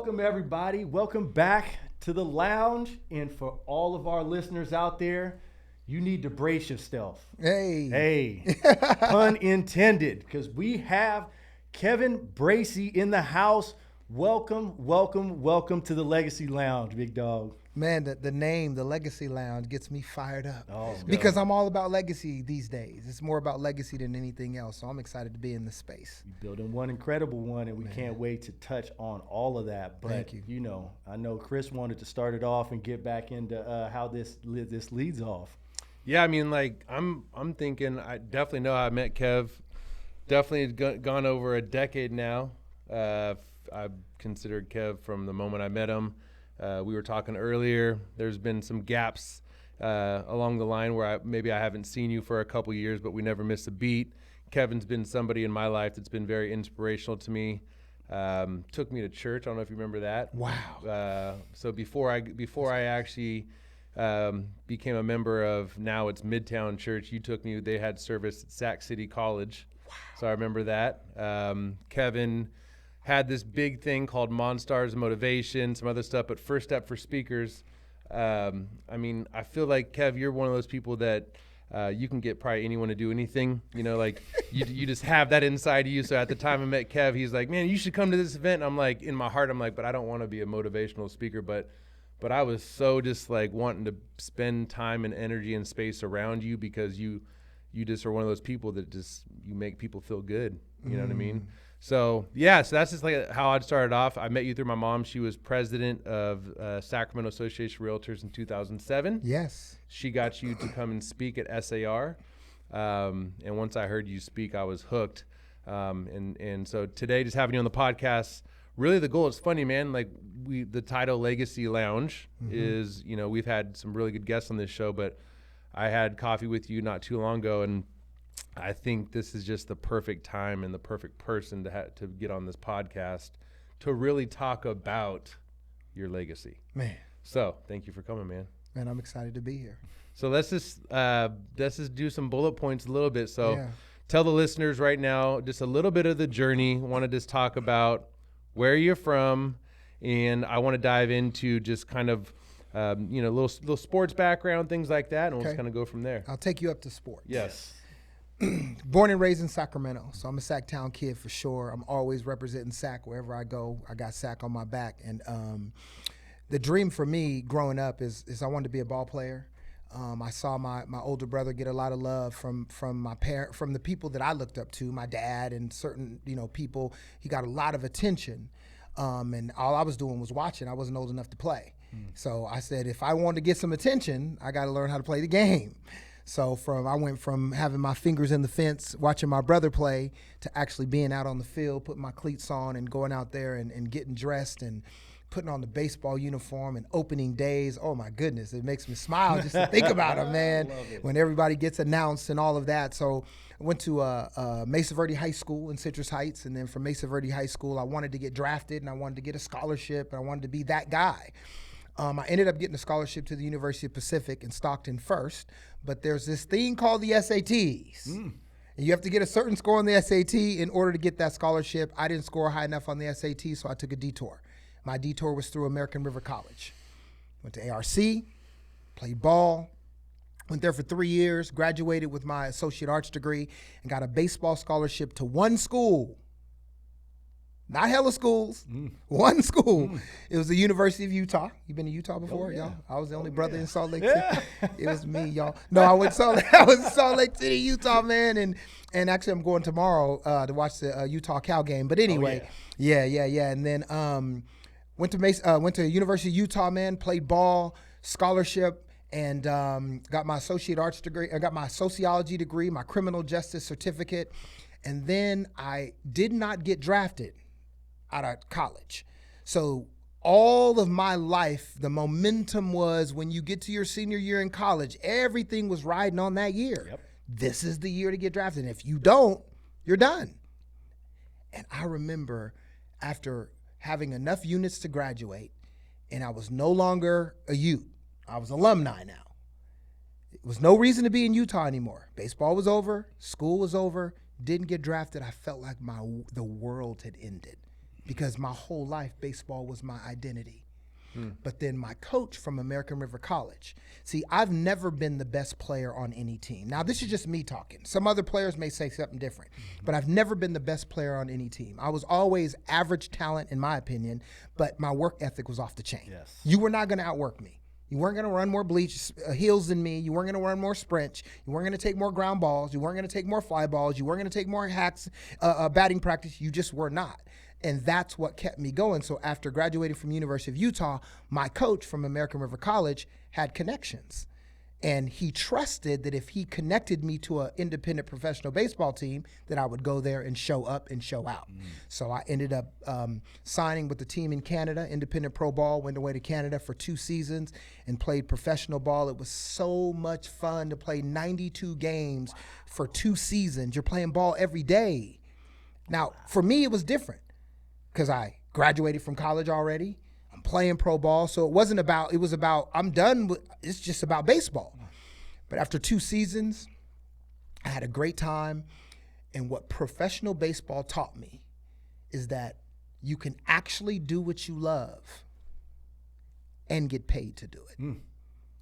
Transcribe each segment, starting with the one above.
Welcome, everybody. Welcome back to the lounge. And for all of our listeners out there, you need to brace yourself. Hey, pun intended, because we have Kevin Bracy in the house. Welcome to the Legacy Lounge, big dog. Man, the name, the Legacy Lounge, gets me fired up. Oh, because I'm all about legacy these days. It's more about legacy than anything else. So I'm excited to be in this space. You're building one incredible one, and we can't wait to touch on all of that. But Thank you. I know Chris wanted to start it off and get back into how this leads off. Yeah, I mean, like I'm thinking. I definitely know I met Kev. Definitely gone over a decade now. I've considered Kev from the moment I met him. We were talking earlier. There's been some gaps along the line where I haven't seen you for a couple years, but we never missed a beat. Kevin's been somebody in my life that's been very inspirational to me. Took me to church. I don't know if you remember that. Wow. So before I actually became a member of, now it's Midtown Church, you took me. They had service at Sac City College. Wow. So I remember that. Kevin had this big thing called Monstars Motivation, some other stuff, but First Step for Speakers. I mean, I feel like, Kev, you're one of those people that you can get probably anyone to do anything. Like you just have that inside of you. So at the time I met Kev, he's like, man, you should come to this event. And I'm like, in my heart, I'm like, but I don't want to be a motivational speaker. But I was so just like wanting to spend time and energy and space around you, because you just are one of those people that just, you make people feel good. You know what I mean? So that's just like how I started off. I met you through my mom. She was president of Sacramento Association of Realtors in 2007. Yes. She got you to come and speak at SAR. And once I heard you speak, I was hooked. And so today, just having you on the podcast, really the goal, it's funny, man, like the title Legacy Lounge is, we've had some really good guests on this show, but I had coffee with you not too long ago, and I think this is just the perfect time and the perfect person to get on this podcast to really talk about your legacy. Man. So thank you for coming, man. Man, I'm excited to be here. So let's just do some bullet points a little bit. So Yeah. Tell the listeners right now just a little bit of the journey. I want to just talk about where you're from, and I want to dive into just kind of little sports background, things like that, and we'll just kind of go from there. I'll take you up to sports. Yes. Born and raised in Sacramento, so I'm a Sac Town kid for sure. I'm always representing Sac wherever I go. I got Sac on my back, and the dream for me growing up is I wanted to be a ball player. I saw my older brother get a lot of love from the people that I looked up to, my dad and certain people. He got a lot of attention, and all I was doing was watching. I wasn't old enough to play, so I said if I wanted to get some attention, I got to learn how to play the game. So I went from having my fingers in the fence, watching my brother play, to actually being out on the field, putting my cleats on and going out there and getting dressed and putting on the baseball uniform and opening days. Oh my goodness, it makes me smile just to think about it, man. When everybody gets announced and all of that. So I went to Mesa Verde High School in Citrus Heights, and then from Mesa Verde High School, I wanted to get drafted and I wanted to get a scholarship and I wanted to be that guy. I ended up getting a scholarship to the University of Pacific in Stockton first, but there's this thing called the SATs. And you have to get a certain score on the SAT in order to get that scholarship. I didn't score high enough on the SAT, so I took a detour. My detour was through American River College. Went to ARC, played ball, went there for 3 years, graduated with my associate arts degree, and got a baseball scholarship to one school. Not hella schools, one school. It was the University of Utah. You been to Utah before, y'all? I was the only brother in Salt Lake City. It was me, y'all. No, I was in Salt Lake City, Utah, man. And actually, I'm going tomorrow to watch the Utah Cal game. But anyway, yeah. And then went to University of Utah, man. Played ball, scholarship, and got my associate arts degree. I got my sociology degree, my criminal justice certificate, and then I did not get drafted out of college. So all of my life, the momentum was when you get to your senior year in college, everything was riding on that year. Yep. This is the year to get drafted. And if you don't, you're done. And I remember after having enough units to graduate, and I was no longer a Ute. I was alumni now. It was no reason to be in Utah anymore. Baseball was over. School was over. Didn't get drafted. I felt like the world had ended. because my whole life baseball was my identity. But then my coach from American River College, see, I've never been the best player on any team. Now, this is just me talking. Some other players may say something different, but I've never been the best player on any team. I was always average talent, in my opinion, but my work ethic was off the chain. Yes. You were not going to outwork me. You weren't going to run more heels than me. You weren't going to run more sprints. You weren't going to take more ground balls. You weren't going to take more fly balls. You weren't going to take more hacks, batting practice. You just were not. And that's what kept me going. So after graduating from University of Utah, my coach from American River College had connections. And he trusted that if he connected me to an independent professional baseball team, that I would go there and show up and show out. So I ended up signing with the team in Canada, independent pro ball, went away to Canada for 2 seasons and played professional ball. It was so much fun to play 92 games for 2 seasons. You're playing ball every day. Now, for me, it was different because I graduated from college already. I'm playing pro ball. So it was about, I'm done with, it's just about baseball. But after 2 seasons, I had a great time. And what professional baseball taught me is that you can actually do what you love and get paid to do it.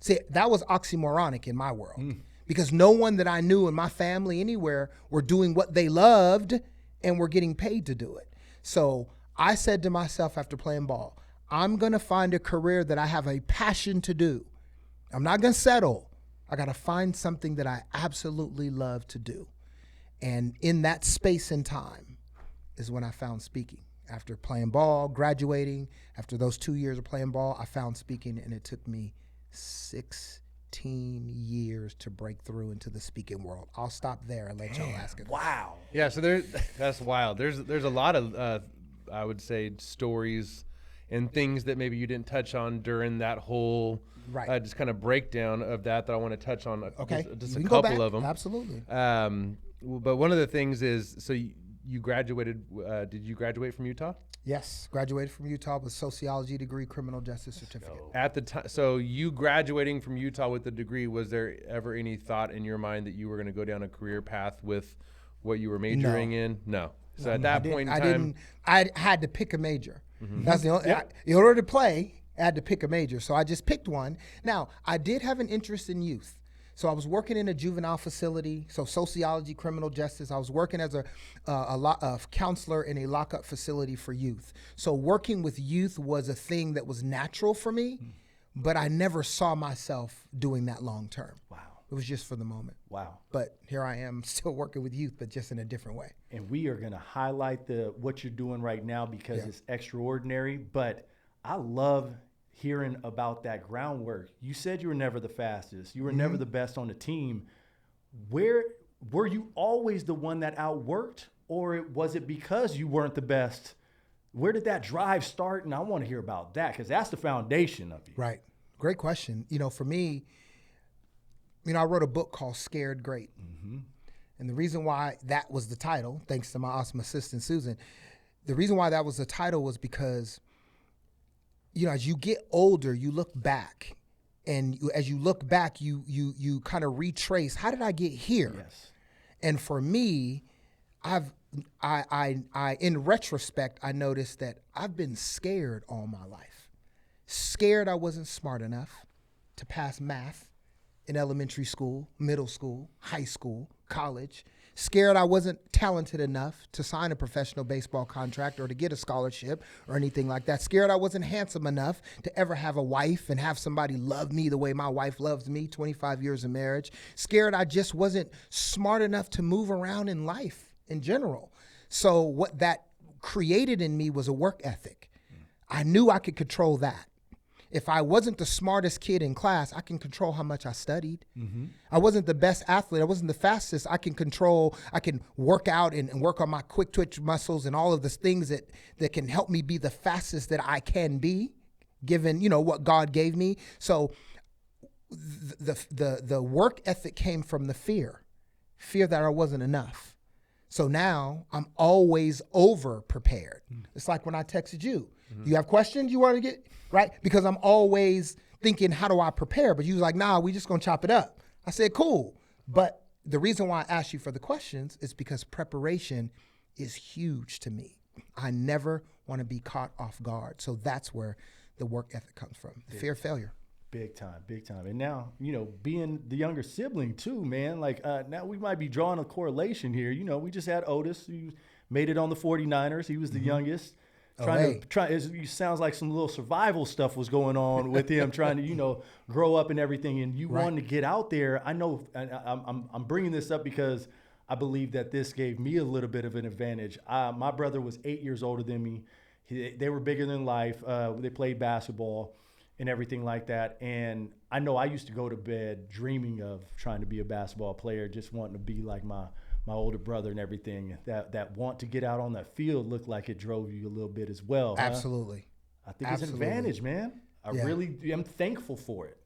See, that was oxymoronic in my world because no one that I knew in my family anywhere were doing what they loved and were getting paid to do it. So I said to myself after playing ball, I'm going to find a career that I have a passion to do. I'm not going to settle. I got to find something that I absolutely love to do. And in that space and time is when I found speaking. After playing ball, graduating, after those 2 years of playing ball, I found speaking, and it took me 16 years to break through into the speaking world. I'll stop there and let y'all ask it. Wow. Yeah, so that's wild. There's a lot of I would say stories and things that maybe you didn't touch on during that whole just kind of breakdown of that I want to touch on. Okay, just a couple of them. Absolutely. But one of the things is, so you graduated. Did you graduate from Utah? Yes, graduated from Utah with sociology degree, criminal justice certificate. At the time, so you graduating from Utah with the degree, was there ever any thought in your mind that you were going to go down a career path with what you were majoring in? No. So at that point in time, I had to pick a major. That's the only. In order to play, I had to pick a major. So I just picked one. Now I did have an interest in youth. So I was working in a juvenile facility, so sociology, criminal justice. I was working as a counselor in a lockup facility for youth. So working with youth was a thing that was natural for me, but I never saw myself doing that long term. Wow. It was just for the moment. Wow. But here I am still working with youth, but just in a different way. And we are going to highlight what you're doing right now because it's extraordinary, but I love hearing about that groundwork. You said you were never the fastest. You were never the best on the team. Were you always the one that outworked, or was it because you weren't the best? Where did that drive start? And I want to hear about that because that's the foundation of you. Right. Great question. For me, I wrote a book called Scared Great. And the reason why that was the title, thanks to my awesome assistant, Susan, the reason why that was the title was because as you get older, you look back, and as you look back, you kind of retrace, how did I get here? Yes. And for me, I in retrospect, I noticed that I've been scared all my life. Scared I wasn't smart enough to pass math in elementary school, middle school, high school, college. Scared I wasn't talented enough to sign a professional baseball contract or to get a scholarship or anything like that. Scared I wasn't handsome enough to ever have a wife and have somebody love me the way my wife loves me, 25 years of marriage. Scared I just wasn't smart enough to move around in life in general. So what that created in me was a work ethic. I knew I could control that. If I wasn't the smartest kid in class, I can control how much I studied. I wasn't the best athlete. I wasn't the fastest. I can work out and work on my quick twitch muscles and all of the things that can help me be the fastest that I can be, given, what God gave me. So the work ethic came from the fear that I wasn't enough. So now I'm always over prepared. It's like when I texted you. You have questions you want to get, right? Because I'm always thinking, how do I prepare? But you was like, nah, we just going to chop it up. I said, cool. But the reason why I asked you for the questions is because preparation is huge to me. I never want to be caught off guard. So that's where the work ethic comes from, the fear of failure. Big time, big time. And now, being the younger sibling too, man, like now we might be drawing a correlation here. We just had Otis, who made it on the 49ers. He was the youngest. It sounds like some little survival stuff was going on with him, trying to, grow up and everything. And you wanted to get out there. I know I'm bringing this up because I believe that this gave me a little bit of an advantage. My brother was 8 years older than me. They were bigger than life. They played basketball and everything like that. And I know I used to go to bed dreaming of trying to be a basketball player, just wanting to be like my older brother and everything. That want to get out on that field looked like it drove you a little bit as well. Absolutely. Huh? I think it's an advantage, man. I really am thankful for it.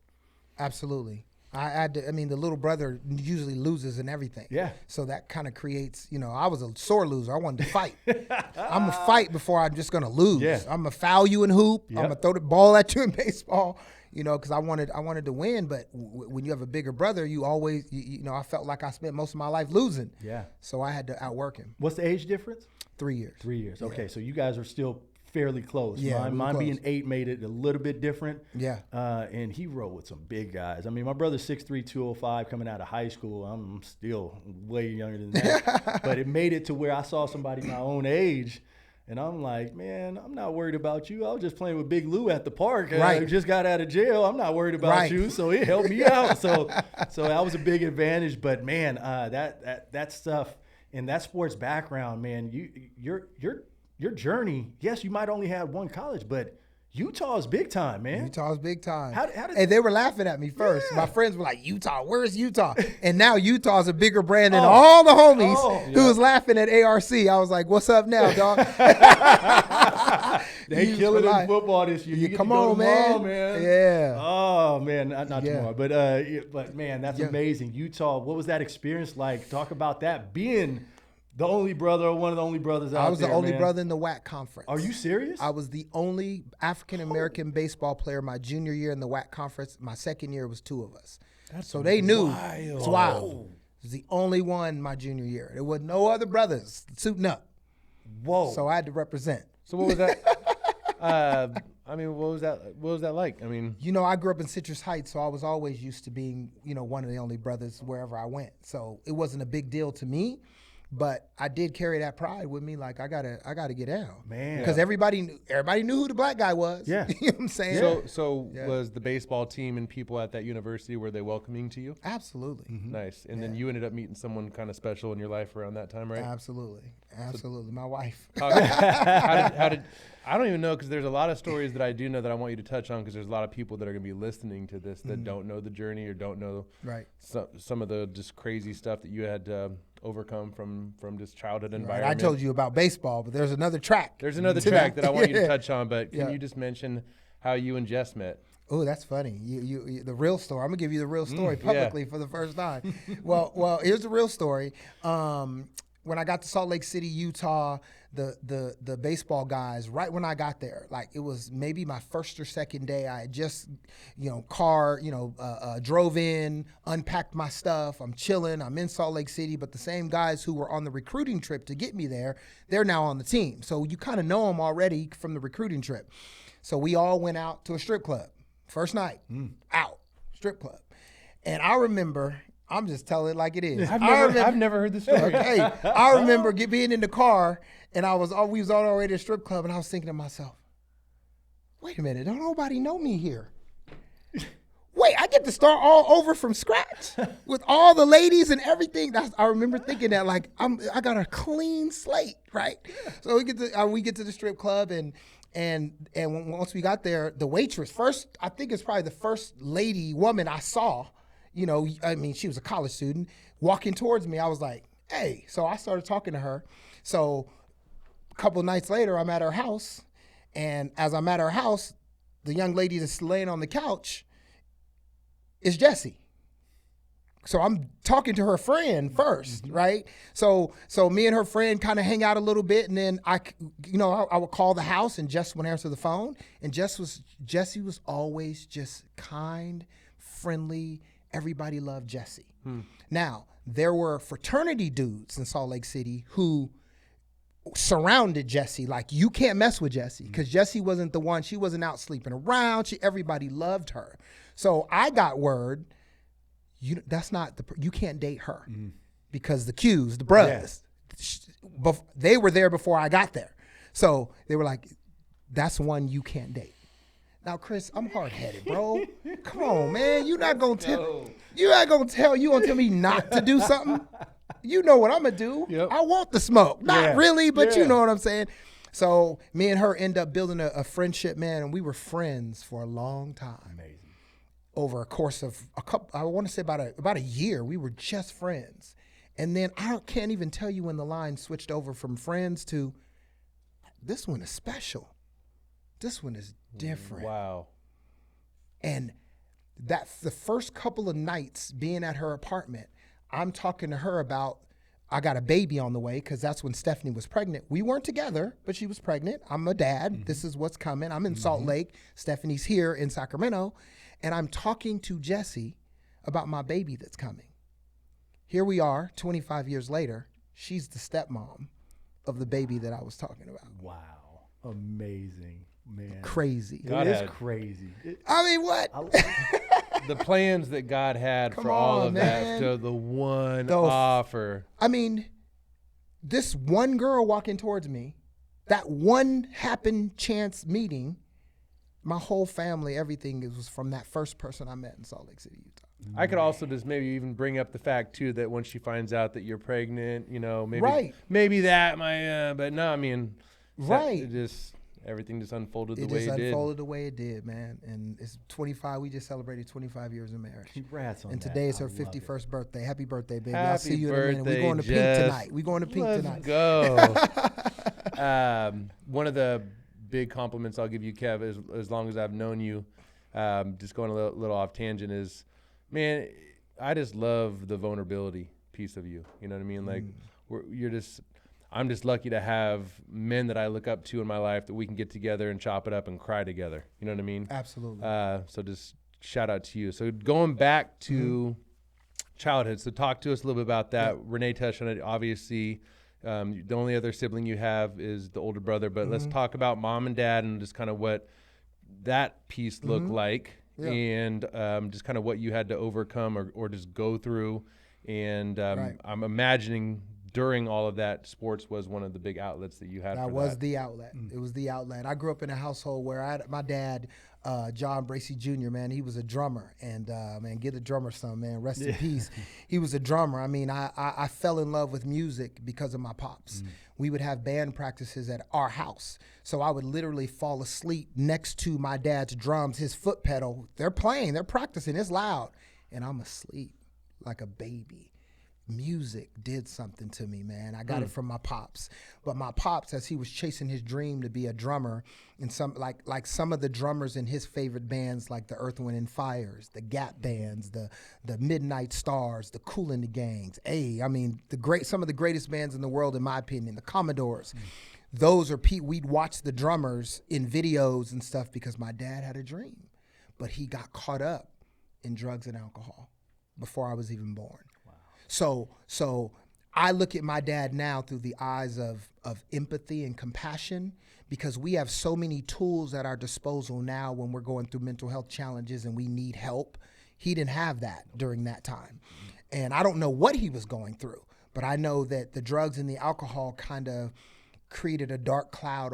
Absolutely. The little brother usually loses in everything. Yeah. So that kind of creates, I was a sore loser. I wanted to fight. I'm going to fight before I'm just going to lose. Yeah. I'm going to foul you in hoop. Yep. I'm going to throw the ball at you in baseball, because I wanted to win. But when you have a bigger brother, you always, I felt like I spent most of my life losing. Yeah. So I had to outwork him. What's the age difference? 3 years. 3 years. Yeah. Okay. So you guys are still fairly close. Yeah, Mine close. being 8 made it a little bit different. Yeah. And he rode with some big guys. I mean, my brother's 6'3", 205 coming out of high school. I'm still way younger than that. But it made it to where I saw somebody my own age, and I'm like, man, I'm not worried about you. I was just playing with Big Lou at the park. Right. I just got out of jail. I'm not worried about you. So it helped me out. So that was a big advantage. But man, that stuff and that sports background, man, your journey, yes, you might only have one college, but Utah's big time, man. Utah's big time. And they were laughing at me first. Yeah. My friends were like, Utah, where's Utah? And now Utah's a bigger brand than all the homies who was laughing at ARC. I was like, what's up now, dog? They killing in football this year. Come on, man. Yeah. Oh, man. Not tomorrow. But, man, that's amazing. Utah, what was that experience like? Talk about that, being the only brother or one of the only brothers out there. I was the only brother in the WAC conference. Are you serious? I was the only African-American baseball player my junior year in the WAC conference. My second year was 2 of us. So they knew. It's wild. It was the only one my junior year. There were no other brothers suiting up. Whoa. So I had to represent. So what was that? What was that like? I mean, I grew up in Citrus Heights, so I was always used to being, one of the only brothers wherever I went. So it wasn't a big deal to me. But I did carry that pride with me, like I gotta get down, man. Because everybody knew who the black guy was. Yeah, you know what I'm saying. So was the baseball team and people at that university, were they welcoming to you? Absolutely. Mm-hmm. Nice. And then you ended up meeting someone kind of special in your life around that time, right? Absolutely. My wife. How did I don't even know, because there's a lot of stories that I do know that I want you to touch on, because there's a lot of people that are going to be listening to this that don't know the journey or don't know some of the just crazy stuff that you had to overcome from just childhood environment. I told you about baseball, but there's another track. There's another track that I want you to touch on, but can you just mention how you and Jess met? Oh, that's funny. You the real story. I'm gonna give you the real story publicly for the first time. well, here's the real story. When I got to Salt Lake City, Utah, the baseball guys, right when I got there, like it was maybe my first or second day. I had just, drove in, unpacked my stuff. I'm chilling. I'm in Salt Lake City, but the same guys who were on the recruiting trip to get me there, they're now on the team. So you kind of know them already from the recruiting trip. So we all went out to a strip club. First night, out, strip club. And I remember, I'm just telling it like it is. I've never heard the story. Okay, I remember being in the car, and we was on our way to the strip club, and I was thinking to myself, wait a minute, don't nobody know me here. Wait, I get to start all over from scratch with all the ladies and everything. I remember thinking that, like, I got a clean slate, right? So we get to the strip club, and once we got there, the waitress, I think it's probably the first woman I saw, she was a college student, walking towards me. I was like, hey. So I started talking to her. So a couple of nights later, I'm at her house. And as I'm at her house, the young lady that's laying on the couch is Jessie. So I'm talking to her friend first, right? So me and her friend kind of hang out a little bit, and then I would call the house, and Jess would answer the phone. And Jessie was always just kind, friendly. Everybody loved Jessie. Now, there were fraternity dudes in Salt Lake City who surrounded Jessie. Like, you can't mess with Jessie, because Jessie wasn't the one. She wasn't out sleeping around. Everybody loved her. So I got word, you can't date her, because the Qs, the brothers, they were there before I got there. So they were like, that's one you can't date. Now, Chris, I'm hard-headed, bro. Come on, man. You gonna tell me not to do something? You know what I'm gonna do. Yep. I want the smoke. Not really, but you know what I'm saying. So me and her end up building a friendship, man, and we were friends for a long time. Amazing. Over a course of I want to say about a year, we were just friends. And then I can't even tell you when the line switched over from friends to, this one is special. This one is different. Wow. And that's the first couple of nights being at her apartment, I'm talking to her about, I got a baby on the way, because that's when Stephanie was pregnant. We weren't together, but she was pregnant. I'm a dad. This is what's coming. I'm in Salt Lake. Stephanie's here in Sacramento. And I'm talking to Jessie about my baby that's coming. Here we are, 25 years later. She's the stepmom of the baby that I was talking about. Wow. Amazing. Man. Crazy. It is crazy. I mean, what? The plans that God had for all of that, to the one offer. I mean, this one girl walking towards me, that one happened chance meeting, my whole family, everything was from that first person I met in Salt Lake City, Utah. I could also just maybe even bring up the fact too that once she finds out that you're pregnant, maybe that might, but no, I mean, everything just unfolded the way it did. It just unfolded the way it did, man. And it's 25. We just celebrated 25 years of marriage. Congrats on that. And today is her 51st birthday. Happy birthday, baby. I'll see you in a minute. We're going to Pink tonight. Let's go. One of the big compliments I'll give you, Kev, as long as I've known you, just going a little off tangent, is, man, I just love the vulnerability piece of you. You know what I mean? Like, I'm just lucky to have men that I look up to in my life that we can get together and chop it up and cry together. You know what I mean? Absolutely. So just shout out to you. So going back to childhood, so talk to us a little bit about that. Rene touched on it. Obviously, the only other sibling you have is the older brother, but let's talk about mom and dad and just kind of what that piece looked like, and just kind of what you had to overcome or just go through. And I'm imagining during all of that, sports was one of the big outlets that you had. That was the outlet. It was the outlet. I grew up in a household where my dad, John Bracy Jr., man, he was a drummer. And, man, get a drummer some, man. Rest in peace. He was a drummer. I mean, I fell in love with music because of my pops. We would have band practices at our house. So I would literally fall asleep next to my dad's drums, his foot pedal. They're playing, they're practicing, it's loud. And I'm asleep like a baby. Music did something to me, man. I got it from my pops. But my pops, as he was chasing his dream to be a drummer, and some like some of the drummers in his favorite bands, like the Earth, Wind and Fires, the Gap bands, the Midnight Stars, the Kool and the Gangs. I mean, some of the greatest bands in the world, in my opinion, the Commodores. Those are we'd watch the drummers in videos and stuff because my dad had a dream, but he got caught up in drugs and alcohol before I was even born. So I look at my dad now through the eyes of empathy and compassion, because we have so many tools at our disposal now when we're going through mental health challenges and we need help. He didn't have that during that time. And I don't know what he was going through, but I know that the drugs and the alcohol kind of created a dark cloud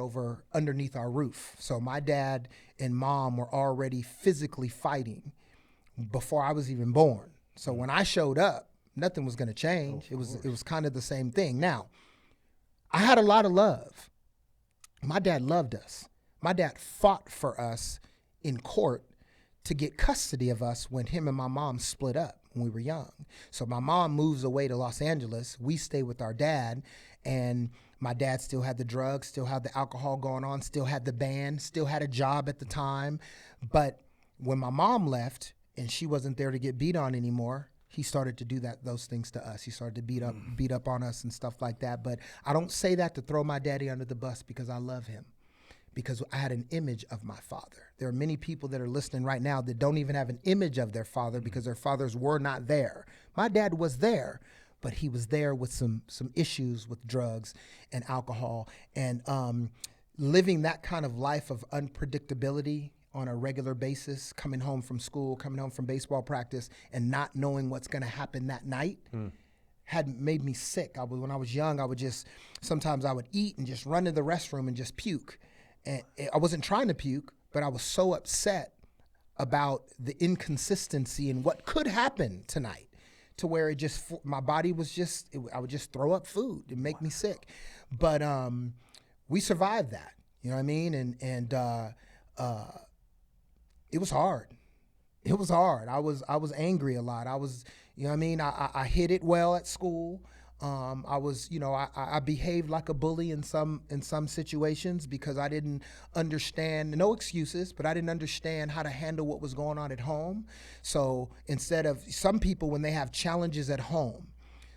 underneath our roof. So my dad and mom were already physically fighting before I was even born. So when I showed up, nothing was going to change. It was kind of the same thing. Now, I had a lot of love. My dad loved us. My dad fought for us in court to get custody of us when him and my mom split up when we were young. So my mom moves away to Los Angeles. We stay with our dad, and my dad still had the drugs, still had the alcohol going on, still had the band, still had a job at the time. But when my mom left and she wasn't there to get beat on anymore, he started to do those things to us. He started to beat up on us and stuff like that. But I don't say that to throw my daddy under the bus, because I love him, because I had an image of my father. There are many people that are listening right now that don't even have an image of their father because their fathers were not there. My dad was there, but he was there with some issues with drugs and alcohol, and living that kind of life of unpredictability on a regular basis, coming home from school, coming home from baseball practice, and not knowing what's going to happen that night had made me sick. When I was young, sometimes I would eat and just run to the restroom and just puke. And I wasn't trying to puke, but I was so upset about the inconsistency in what could happen tonight, to where my body was I would just throw up food and make me sick. But we survived that, you know what I mean? And it was hard. It was hard. I was angry a lot. You know what I mean? I hid it well at school. I behaved like a bully in some situations because I didn't understand, no excuses, but I didn't understand how to handle what was going on at home. So instead of, some people, when they have challenges at home,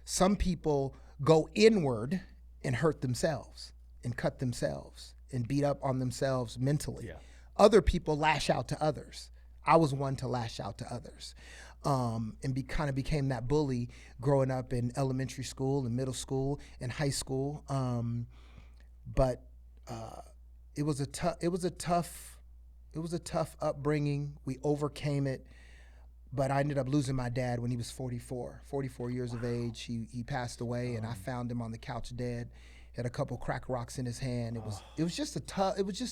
some people go inward and hurt themselves and cut themselves and beat up on themselves mentally. Yeah. Other people lash out to others. I was one to lash out to others. And kind of became that bully growing up in elementary school and middle school and high school. But it was a tough upbringing. We overcame it, but I ended up losing my dad when he was 44 years of age. He passed away, and I found him on the couch dead. Had a couple crack rocks in his hand. It was just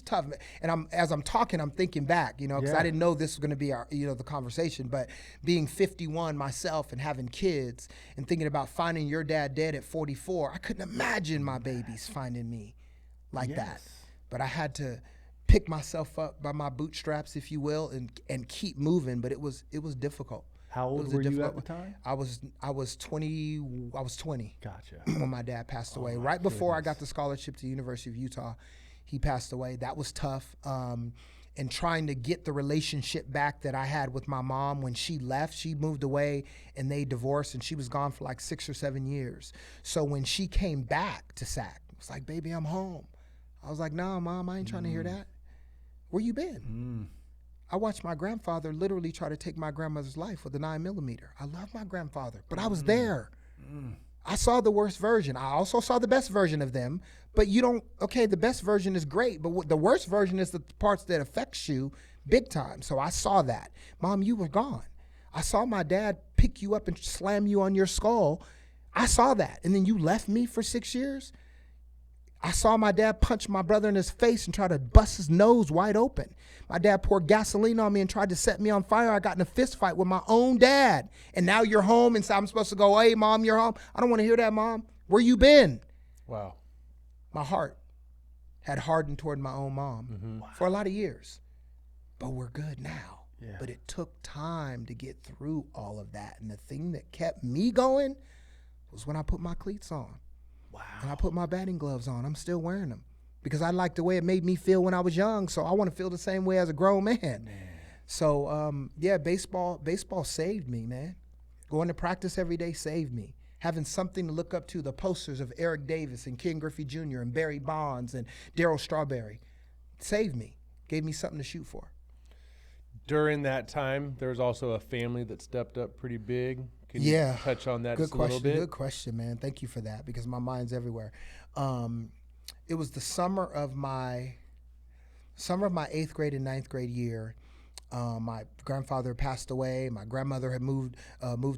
tough. And as I'm talking, I'm thinking back, because I didn't know this was going to be our, the conversation. But being 51 myself and having kids and thinking about finding your dad dead at 44, I couldn't imagine my babies finding me like that. But I had to pick myself up by my bootstraps, if you will, and keep moving. But it was difficult. How old were you at the time? I was 20. Gotcha. When my dad passed away, right before I got the scholarship to the University of Utah, he passed away. That was tough. And trying to get the relationship back that I had with my mom when she left. She moved away and they divorced, and she was gone for like 6 or 7 years. So when she came back to SAC, it was like, baby, I'm home. I was like, nah, Mom, I ain't trying to hear that. Where you been? I watched my grandfather literally try to take my grandmother's life with a 9mm. I love my grandfather, but I was there. I saw the worst version. I also saw the best version of them, but the best version is great, but the worst version is the parts that affects you big time. So I saw that. Mom, you were gone. I saw my dad pick you up and slam you on your skull. I saw that. And then you left me for 6 years. I saw my dad punch my brother in his face and try to bust his nose wide open. My dad poured gasoline on me and tried to set me on fire. I got in a fist fight with my own dad. And now you're home, and so I'm supposed to go, hey, Mom, you're home. I don't want to hear that, Mom. Where you been? Wow. My heart had hardened toward my own mom for a lot of years. But we're good now. Yeah. But it took time to get through all of that. And the thing that kept me going was when I put my cleats on. Wow. And I put my batting gloves on. I'm still wearing them because I like the way it made me feel when I was young. So I want to feel the same way as a grown man. So, baseball saved me, man. Going to practice every day saved me. Having something to look up to, the posters of Eric Davis and Ken Griffey Jr. and Barry Bonds and Darryl Strawberry saved me, gave me something to shoot for. During that time, there was also a family that stepped up pretty big. Can you touch on that just a little bit? Good question, man. Thank you for that because my mind's everywhere. It was the summer of my 8th grade and 9th grade year. My grandfather passed away. My grandmother had moved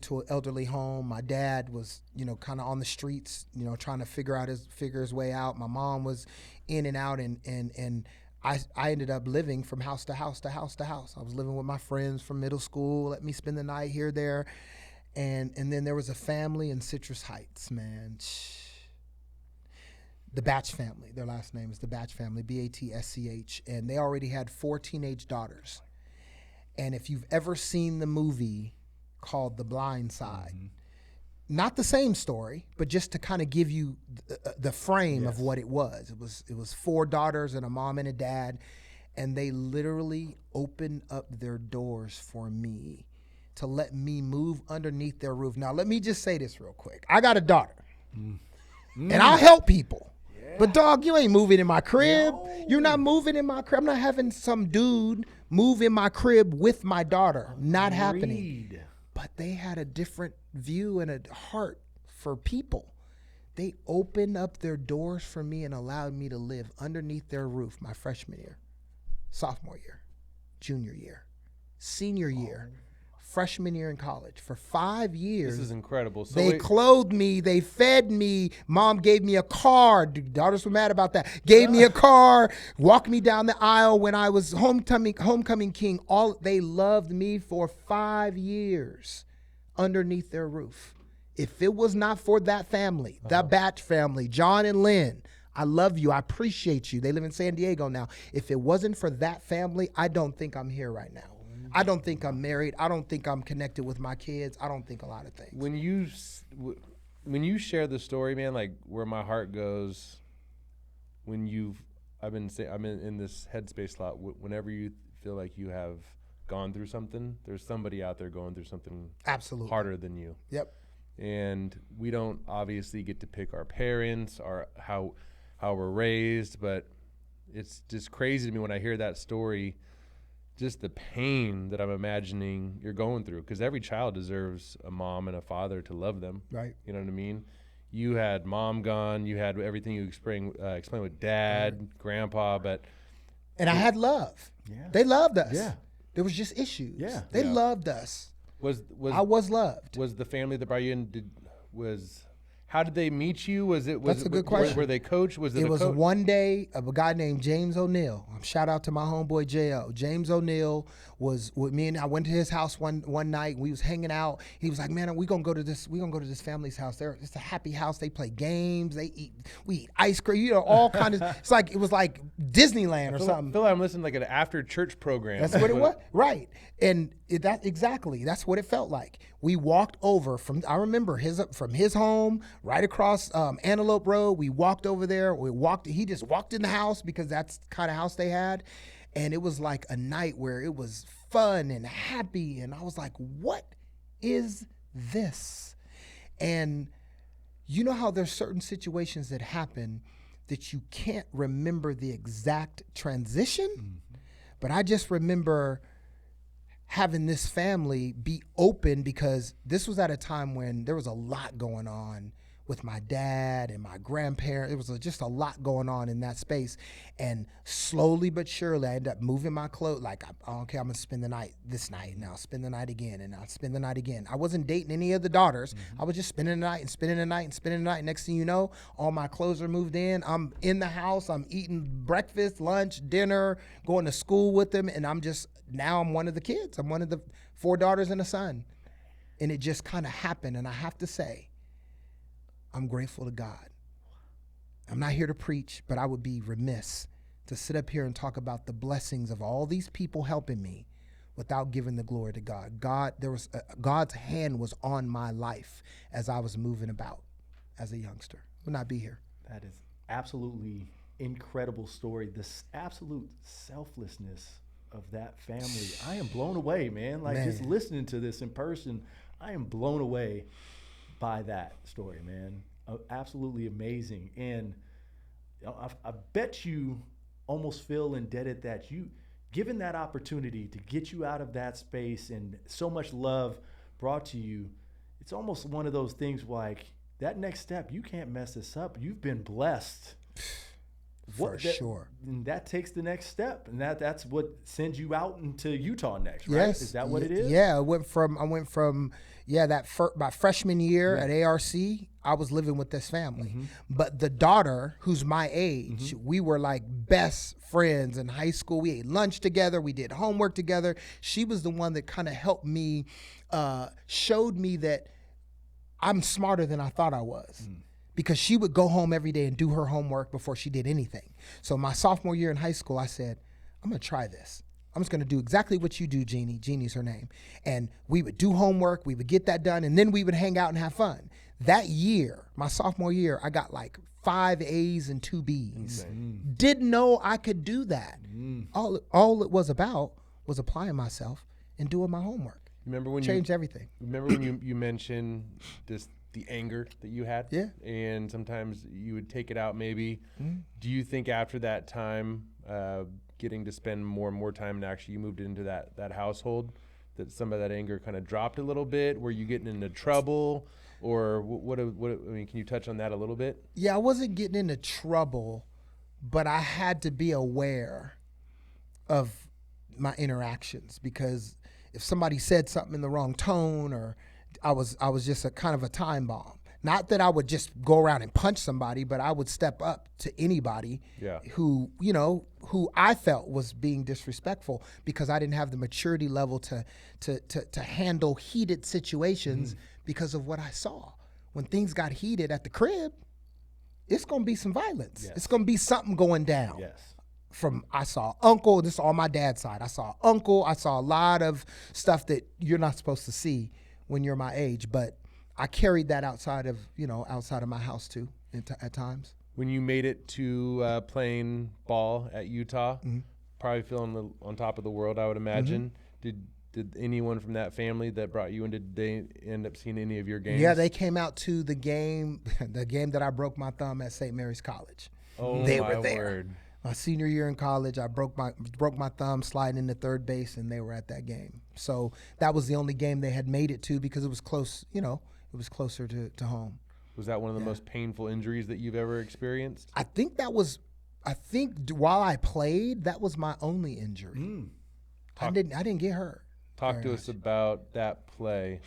to an elderly home. My dad was, kind of on the streets, trying to figure his way out. My mom was in and out, and I ended up living from house to house to house to house. I was living with my friends from middle school. Let me spend the night here, there. And then there was a family in Citrus Heights, man. The Batch family. Their last name is the Batch family, B-A-T-S-C-H. And they already had 4 teenage daughters. And if you've ever seen the movie called The Blind Side, not the same story, but just to kind of give you the frame of what it was. It was 4 daughters and a mom and a dad. And they literally opened up their doors for me to let me move underneath their roof. Now, let me just say this real quick. I got a daughter, and I'll help people. Yeah. But, dog, you ain't moving in my crib. No. You're not moving in my crib. I'm not having some dude move in my crib with my daughter. Not happening. But they had a different view and a heart for people. They opened up their doors for me and allowed me to live underneath their roof my freshman year, sophomore year, junior year, senior year, freshman year in college. For 5 years. This is incredible. So they clothed me. They fed me. Mom gave me a car. Daughters were mad about that. Gave me a car. Walked me down the aisle when I was homecoming king. They loved me for 5 years underneath their roof. If it was not for that family, the Batch family, John and Lynn, I love you. I appreciate you. They live in San Diego now. If it wasn't for that family, I don't think I'm here right now. I don't think I'm married. I don't think I'm connected with my kids. I don't think a lot of things. When you share the story, man, like where my heart goes, I'm in this headspace a lot. Whenever you feel like you have gone through something, there's somebody out there going through something absolutely harder than you. Yep. And we don't obviously get to pick our parents or how we're raised, but it's just crazy to me when I hear that story, just the pain that I'm imagining you're going through, because every child deserves a mom and a father to love them. Right. You know what I mean? You had mom gone, you had everything you explained with dad, grandpa, and I had love. Yeah. They loved us. Yeah. There was just issues. Yeah. They loved us. I was loved. Was the family that brought you in, how did they meet you? That's a good question. Were they coached? It was one day of a guy named James O'Neill. Shout out to my homeboy J.O. James O'Neill was with me, and I went to his house one night, and we was hanging out. He was like, "Man, we gonna go to this family's house. It's a happy house. They play games. We eat ice cream. All kinds of. It was like Disneyland or something." I feel like I'm listening like an after church program. That's what it was, right? And that's what it felt like. We walked over I remember from his home right across Antelope Road. We walked over there. He just walked in the house because that's the kind of house they had. And it was like a night where it was fun and happy. And I was like, what is this? And you know how there's certain situations that happen that you can't remember the exact transition? Mm-hmm. But I just remember having this family be open, because this was at a time when there was a lot going on with my dad and my grandparents. It was just a lot going on in that space. And slowly but surely, I ended up moving my clothes. Like, okay, I'm going to spend the night this night, and I'll spend the night again, and I'll spend the night again. I wasn't dating any of the daughters. Mm-hmm. I was just spending the night and spending the night and spending the night. Next thing you know, all my clothes are moved in. I'm in the house. I'm eating breakfast, lunch, dinner, going to school with them. And now I'm one of the kids. I'm one of the 4 daughters and a son. And it just kind of happened. And I have to say, I'm grateful to God. I'm not here to preach, but I would be remiss to sit up here and talk about the blessings of all these people helping me without giving the glory to God. God's hand was on my life as I was moving about as a youngster. Would not be here. That is absolutely incredible story. This absolute selflessness of that family. I am blown away, man. Just listening to this in person, I am blown away by that story, man. Absolutely amazing. And I bet you almost feel indebted that you, given that opportunity to get you out of that space and so much love brought to you, it's almost one of those things like that next step, you can't mess this up. You've been blessed. For sure. And that takes the next step, and that's what sends you out into Utah next, right? Yes. Is that what it is? Yeah, I went from my freshman year at ARC, I was living with this family. Mm-hmm. But the daughter, who's my age, mm-hmm. we were like best friends in high school. We ate lunch together. We did homework together. She was the one that kind of helped me, showed me that I'm smarter than I thought I was. Mm. Because she would go home every day and do her homework before she did anything. So my sophomore year in high school, I said, I'm going to try this. I'm just going to do exactly what you do, Jeannie. Jeannie's her name. And we would do homework. We would get that done. And then we would hang out and have fun. That year, my sophomore year, I got like 5 A's and 2 B's. Mm. Didn't know I could do that. Mm. All it was about was applying myself and doing my homework. Remember when changed everything. Remember when you mentioned the anger that you had? Yeah. And sometimes you would take it out maybe. Mm. Do you think after that time, getting to spend more and more time, and actually you moved into that household, that some of that anger kind of dropped a little bit? Were you getting into trouble? or what? I mean, can you touch on that a little bit? Yeah, I wasn't getting into trouble, but I had to be aware of my interactions, because if somebody said something in the wrong tone, or I was just a kind of a time bomb. Not that I would just go around and punch somebody, but I would step up to anybody who I felt was being disrespectful, because I didn't have the maturity level to handle heated situations because of what I saw. When things got heated at the crib, it's going to be some violence. Yes. It's going to be something going down. Yes. I saw uncle, this is on my dad's side. I saw uncle, I saw a lot of stuff that you're not supposed to see when you're my age, but I carried that outside of my house too at times. When you made it to playing ball at Utah, probably feeling on top of the world, I would imagine. Did anyone from that family that brought you in, did they end up seeing any of your games? Yeah, they came out to the game that I broke my thumb at St. Mary's College. Oh, they my were there. word. My senior year in college, I broke my thumb sliding into third base, and they were at that game. So that was the only game they had made it to, because it was close, it was closer to home. Was that one of the most painful injuries that you've ever experienced? I think while I played, that was my only injury. I didn't get hurt. Talk to us about that play.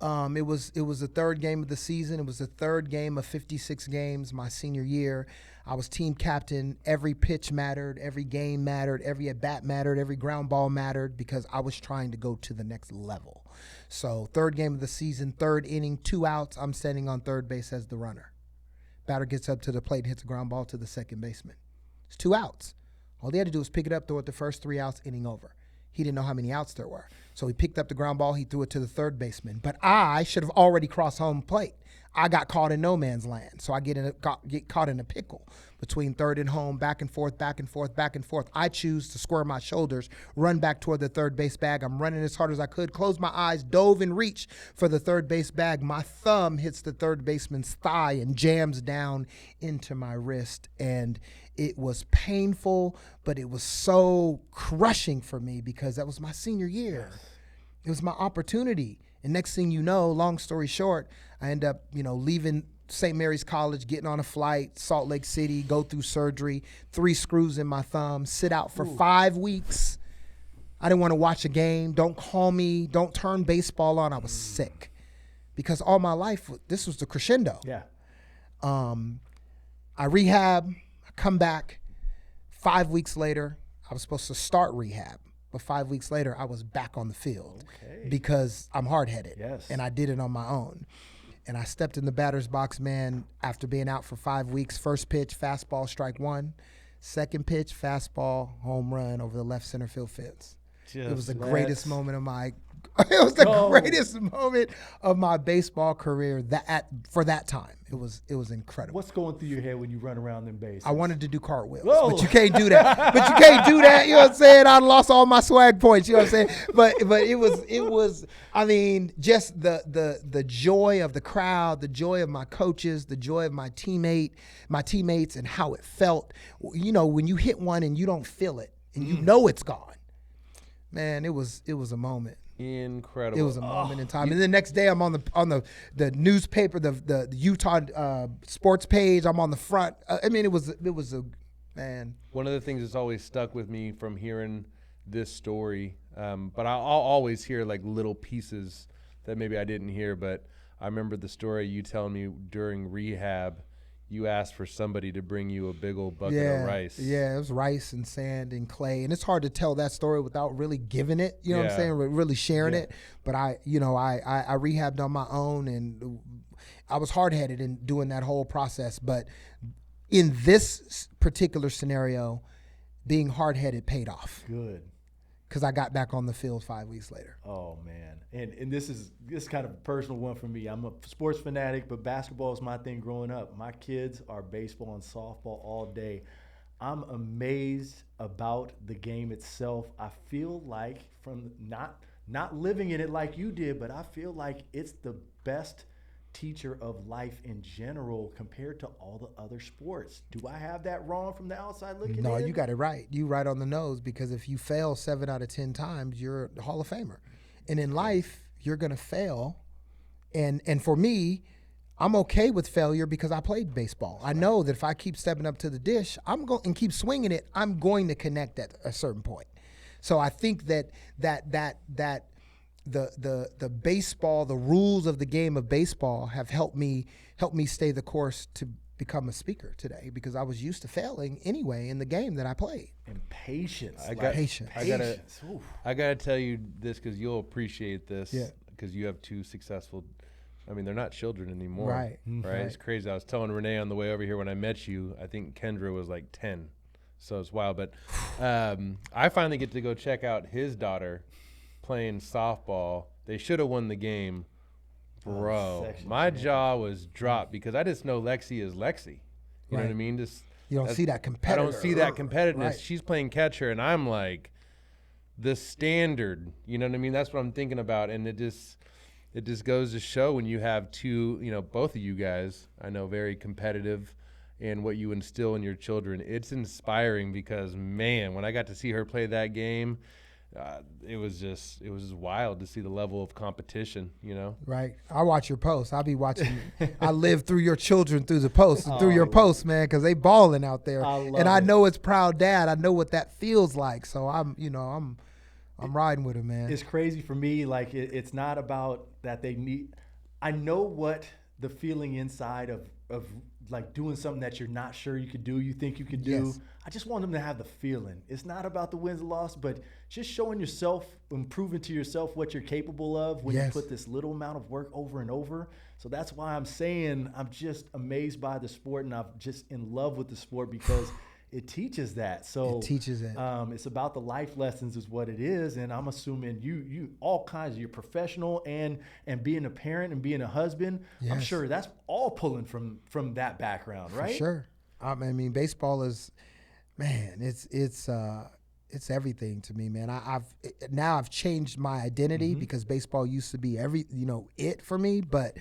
It was the third game of the season. It was the third game of 56 games my senior year. I was team captain. Every pitch mattered. Every game mattered. Every at-bat mattered. Every ground ball mattered, because I was trying to go to the next level. So third game of the season, third inning, 2 outs. I'm standing on third base as the runner. Batter gets up to the plate and hits a ground ball to the second baseman. It's 2 outs. All he had to do was pick it up, throw it the first 3 outs, inning over. He didn't know how many outs there were. So he picked up the ground ball, he threw it to the third baseman. But I should have already crossed home plate. I got caught in no man's land. So I get caught in a pickle between third and home, back and forth, back and forth, back and forth. I choose to square my shoulders, run back toward the third base bag. I'm running as hard as I could, closed my eyes, dove and reached for the third base bag. My thumb hits the third baseman's thigh and jams down into my wrist. And it was painful, but it was so crushing for me, because that was my senior year. It was my opportunity. And next thing you know, long story short, I end up, leaving St. Mary's College, getting on a flight, Salt Lake City, go through surgery, 3 screws in my thumb, sit out for 5 weeks. I didn't want to watch a game. Don't call me. Don't turn baseball on. I was sick, because all my life, this was the crescendo. Yeah. I rehab, I come back. 5 weeks later, I was supposed to start rehab. But 5 weeks later, I was back on the field because I'm hard-headed. Yes. And I did it on my own. And I stepped in the batter's box, man, after being out for 5 weeks. First pitch, fastball, strike one. Second pitch, fastball, home run over the left center field fence. It was the greatest moment of my greatest moment of my baseball career for that time. It was incredible. What's going through your head when you run around them bases? I wanted to do cartwheels, but you can't do that. You know what I'm saying? I lost all my swag points. You know what I'm saying? But it was. I mean, just the joy of the crowd, the joy of my coaches, the joy of my teammates, and how it felt. When you hit one and you don't feel it, and you know it's gone. Man, it was a moment. Incredible. It was a moment in time. And the next day, I'm on the newspaper, the Utah sports page. I'm on the front. It was a man. One of the things that's always stuck with me from hearing this story, but I'll always hear like little pieces that maybe I didn't hear. But I remember the story you telling me during rehab. You asked for somebody to bring you a big old bucket of rice. Yeah, it was rice and sand and clay. And it's hard to tell that story without really giving it, you know what I'm saying, really sharing it. But I rehabbed on my own, and I was hard-headed in doing that whole process. But in this particular scenario, being hard-headed paid off. Good. Because I got back on the field 5 weeks later. Oh, man. And this is kind of a personal one for me. I'm a sports fanatic, but basketball is my thing growing up. My kids are baseball and softball all day. I'm amazed about the game itself. I feel like, from not living in it like you did, but I feel like it's the best teacher of life in general compared to all the other sports. Do I have that wrong from the outside looking in? No, you got it right. You right on the nose, because if you fail 7 out of 10 times, you're a Hall of Famer. And in life, you're going to fail And for me, I'm okay with failure because I played baseball. I know that if I keep stepping up to the dish, and keep swinging it, I'm going to connect at a certain point. So I think that the baseball, the rules of the game of baseball have helped me stay the course to become a speaker today, because I was used to failing anyway in the game that I played. And patience. Patience. I gotta tell you this because you'll appreciate this. Yeah. Because you have two successful. I mean, they're not children anymore. Right. Right. It's crazy. I was telling Rene on the way over here when I met you. I think Kendra was like 10, so it's wild. But I finally get to go check out his daughter playing softball. They should have won the game. Bro, my jaw was dropped because I just know Lexi is Lexi. You know what I mean? You don't see that competitor. I don't see that competitiveness. Right. She's playing catcher, and I'm like, the standard. You know what I mean? That's what I'm thinking about, and it just goes to show when you have two, both of you guys, I know, very competitive, and what you instill in your children. It's inspiring because, man, when I got to see her play that game, it was just wild to see the level of competition, Right. I watch your posts. I'll be watching. I live through your children through the posts and through your posts, man, because they balling out there. I know it's proud dad. I know what that feels like. So I'm riding with him, man. It's crazy for me. Like it's not about that they need. I know what the feeling inside of like doing something that you're not sure you could do, you think you could do. Yes. I just want them to have the feeling. It's not about the wins and loss, but just showing yourself and proving to yourself what you're capable of when you put this little amount of work over and over. So that's why I'm saying I'm just amazed by the sport, and I'm just in love with the sport because it teaches that. So it teaches it. It's about the life lessons is what it is. And I'm assuming you all kinds of your professional and being a parent and being a husband. Yes. I'm sure that's all pulling from that background, right? For sure. I mean, baseball is, man, it's everything to me, man. I've changed my identity because baseball used to be it for me, but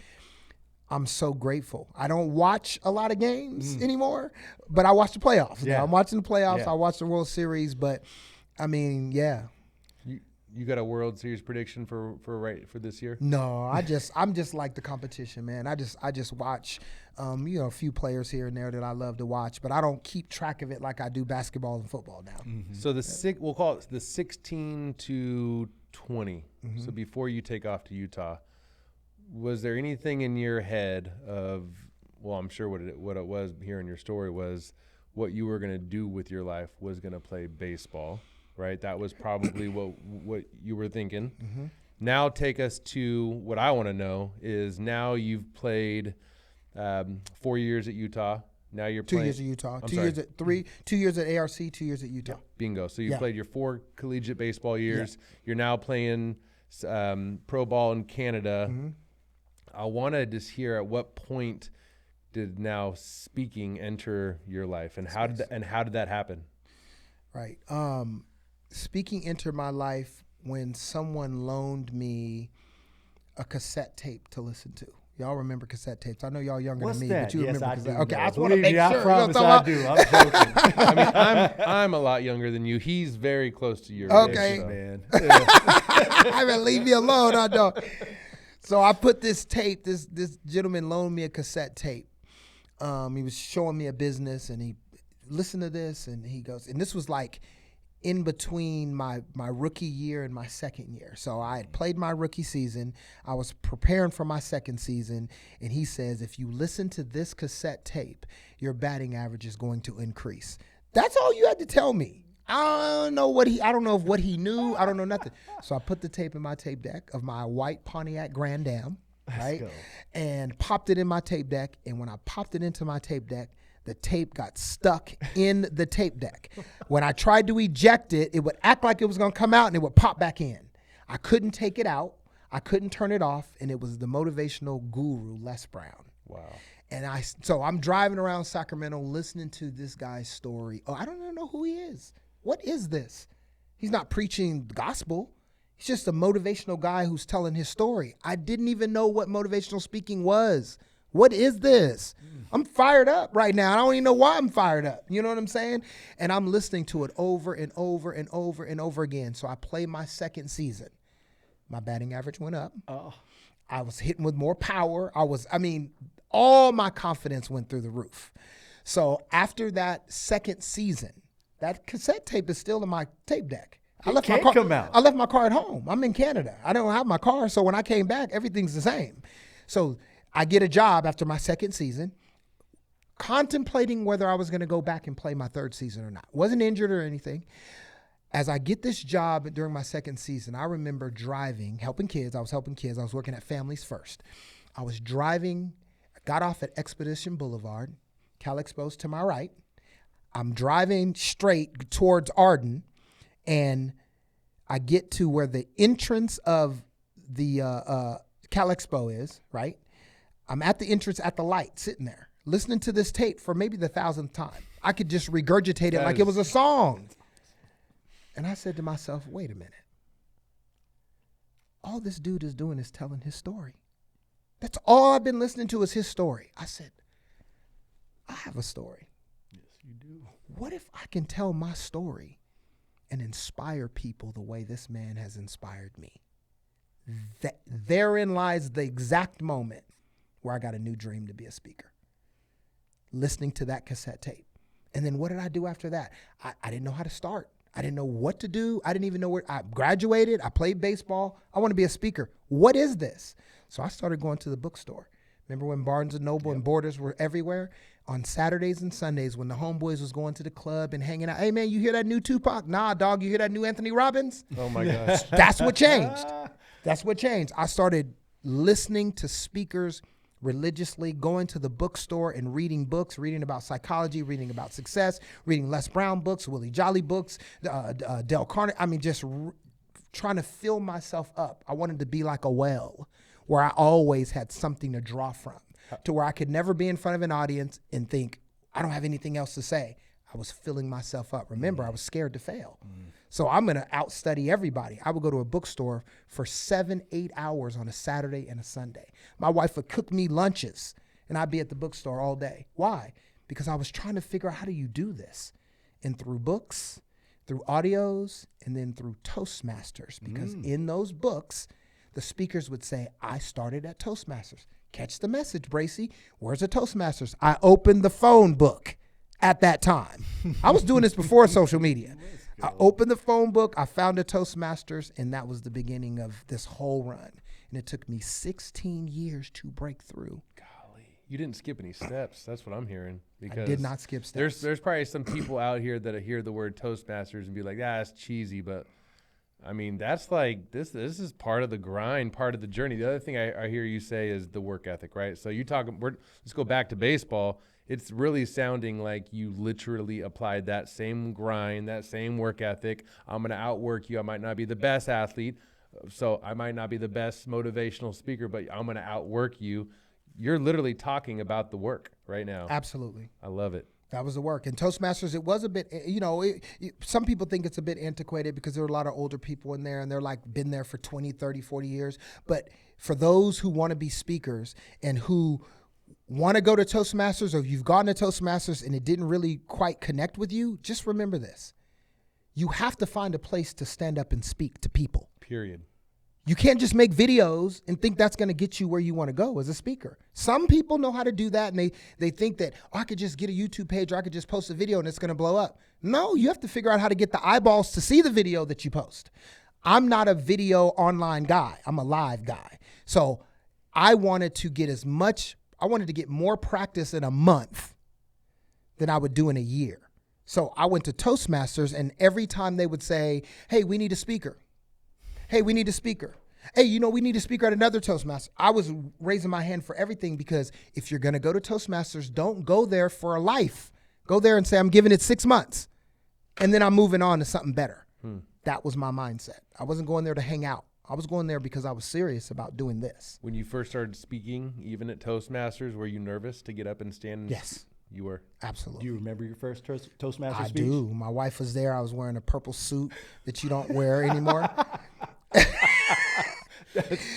I'm so grateful. I don't watch a lot of games anymore, but I watch the playoffs. Yeah. Now I'm watching the playoffs. Yeah. I watch the World Series, but I mean, yeah. You got a World Series prediction for this year? No, I'm just like the competition, man. I just watch, a few players here and there that I love to watch, but I don't keep track of it like I do basketball and football now. Mm-hmm. So we'll call it the 16 to 20. Mm-hmm. So before you take off to Utah, was there anything in your head of, well, I'm sure what it was here in your story was what you were going to do with your life was going to play baseball, right? That was probably what you were thinking. Mm-hmm. Now take us to what I want to know is now you've played 4 years at Utah. Now you're playing 2 years at Utah, 2 years at 2 years at ARC, 2 years at Utah. Yeah. Bingo. So you played your 4 collegiate baseball years. Yeah. You're now playing pro ball in Canada. Mm-hmm. I want to just hear at what point did now speaking enter your life, and how did that happen? Right. Speaking entered my life when someone loaned me a cassette tape to listen to. Y'all remember cassette tapes? I know y'all younger than me, but you remember cassette. Okay, I just want to make sure. I promise I do. I'm joking. I mean, I'm a lot younger than you. He's very close to your age, man. I mean, leave me alone, I don't. So I put this tape. This gentleman loaned me a cassette tape. He was showing me a business, and he listened to this, and he goes, and this was like in between my rookie year and my second year. So I had played my rookie season. I was preparing for my second season, and he says, if you listen to this cassette tape, your batting average is going to increase. That's all you had to tell me. I don't know what he knew. I don't know nothing. So I put the tape in my tape deck of my white Pontiac Grand Am, right? And popped it in my tape deck. And when I popped it into my tape deck, the tape got stuck in the tape deck. When I tried to eject it, it would act like it was going to come out and it would pop back in. I couldn't take it out. I couldn't turn it off. And it was the motivational guru, Les Brown. Wow. And so I'm driving around Sacramento listening to this guy's story. Oh, I don't even know who he is. What is this? He's not preaching the gospel. He's just a motivational guy who's telling his story. I didn't even know what motivational speaking was. What is this? I'm fired up right now. I don't even know why I'm fired up. You know what I'm saying? And I'm listening to it over and over and over and over again. So I played my second season. My batting average went up. Oh. I was hitting with more power. All my confidence went through the roof. So after that second season, that cassette tape is still in my tape deck. I left my car at home. I'm in Canada. I don't have my car. So when I came back, everything's the same. So I get a job after my second season, contemplating whether I was going to go back and play my third season or not. Wasn't injured or anything. As I get this job during my second season, I remember driving, helping kids. I was helping kids. I was working at Families First. I was driving, got off at Expedition Boulevard, Cal Expo's to my right. I'm driving straight towards Arden, and I get to where the entrance of the Cal Expo is, right? I'm at the entrance at the light, sitting there, listening to this tape for maybe the 1,000th time. I could just regurgitate it like it was a song. And I said to myself, wait a minute. All this dude is doing is telling his story. That's all I've been listening to is his story. I said, I have a story. Yes, you do. What if I can tell my story and inspire people the way this man has inspired me? Therein lies the exact moment where I got a new dream to be a speaker. Listening to that cassette tape. And then what did I do after that? I didn't know how to start. I didn't know what to do. I didn't even know where I graduated. I played baseball. I want to be a speaker. What is this? So I started going to the bookstore. Remember when Barnes & Noble and Borders were everywhere? On Saturdays and Sundays when the homeboys was going to the club and hanging out. Hey, man, you hear that new Tupac? Nah, dog, you hear that new Anthony Robbins? Oh, my gosh. That's what changed. That's what changed. I started listening to speakers religiously, going to the bookstore and reading books, reading about psychology, reading about success, reading Les Brown books, Willie Jolly books, Dale Carnegie. Trying to fill myself up. I wanted to be like a well where I always had something to draw from, to where I could never be in front of an audience and think, I don't have anything else to say. I was filling myself up. Remember, I was scared to fail. So I'm going to outstudy everybody. I would go to a bookstore for 7-8 hours on a Saturday and a Sunday. My wife would cook me lunches, and I'd be at the bookstore all day. Why? Because I was trying to figure out, how do you do this? And through books, through audios, and then through Toastmasters. Because in those books, the speakers would say, I started at Toastmasters. Catch the message, Bracy. Where's the Toastmasters? I opened the phone book at that time. I was doing this before social media. I opened the phone book, I found a Toastmasters, and that was the beginning of this whole run. And it took me 16 years to break through. Golly, you didn't skip any steps. That's what I'm hearing. Because I did not skip steps. There's probably some people out here that hear the word Toastmasters and be like, that's cheesy, but that's like, this is part of the grind, part of the journey. The other thing I hear you say is the work ethic, right? So let's go back to baseball. It's really sounding like you literally applied that same grind, that same work ethic. I'm going to outwork you. I might not be the best athlete, so I might not be the best motivational speaker, but I'm going to outwork you. You're literally talking about the work right now. Absolutely. I love it. That was the work. And Toastmasters, it was a bit, some people think it's a bit antiquated because there are a lot of older people in there and they're like been there for 20, 30, 40 years. But for those who want to be speakers and who want to go to Toastmasters, or if you've gone to Toastmasters and it didn't really quite connect with you, just remember this. You have to find a place to stand up and speak to people. Period. You can't just make videos and think that's going to get you where you want to go as a speaker. Some people know how to do that, and they think that, I could just get a YouTube page, or I could just post a video and it's going to blow up. No, you have to figure out how to get the eyeballs to see the video that you post. I'm not a video online guy. I'm a live guy. So I wanted to get more practice in a month than I would do in a year. So I went to Toastmasters, and every time they would say, hey, we need a speaker. Hey, we need a speaker. Hey, we need a speaker at another Toastmaster. I was raising my hand for everything, because if you're going to go to Toastmasters, don't go there for a life. Go there and say, I'm giving it 6 months, and then I'm moving on to something better. That was my mindset. I wasn't going there to hang out. I was going there because I was serious about doing this. When you first started speaking, even at Toastmasters, were you nervous to get up and stand? Yes. You were? Absolutely. Do you remember your first Toastmaster speech? I do. My wife was there. I was wearing a purple suit that you don't wear anymore.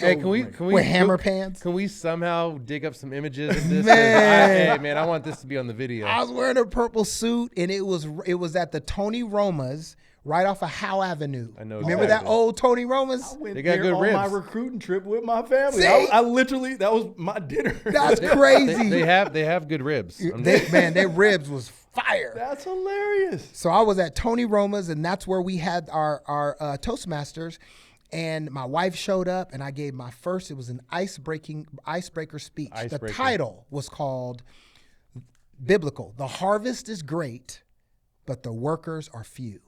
Hey, can we with hammer pants? Can we somehow dig up some images of this? Man. I want this to be on the video. I was wearing a purple suit, and it was at the Tony Roma's right off of Howe Avenue. I know. Remember that old Tony Roma's? I went They got there good on ribs. my recruiting trip with my family. See? I literally, that was my dinner. That's crazy. They have good ribs. Their ribs was fire. That's hilarious. So I was at Tony Roma's, and that's where we had our Toastmasters. And my wife showed up, and I gave my first. It was an icebreaker speech. The title was called Biblical. The harvest is great, but the workers are few.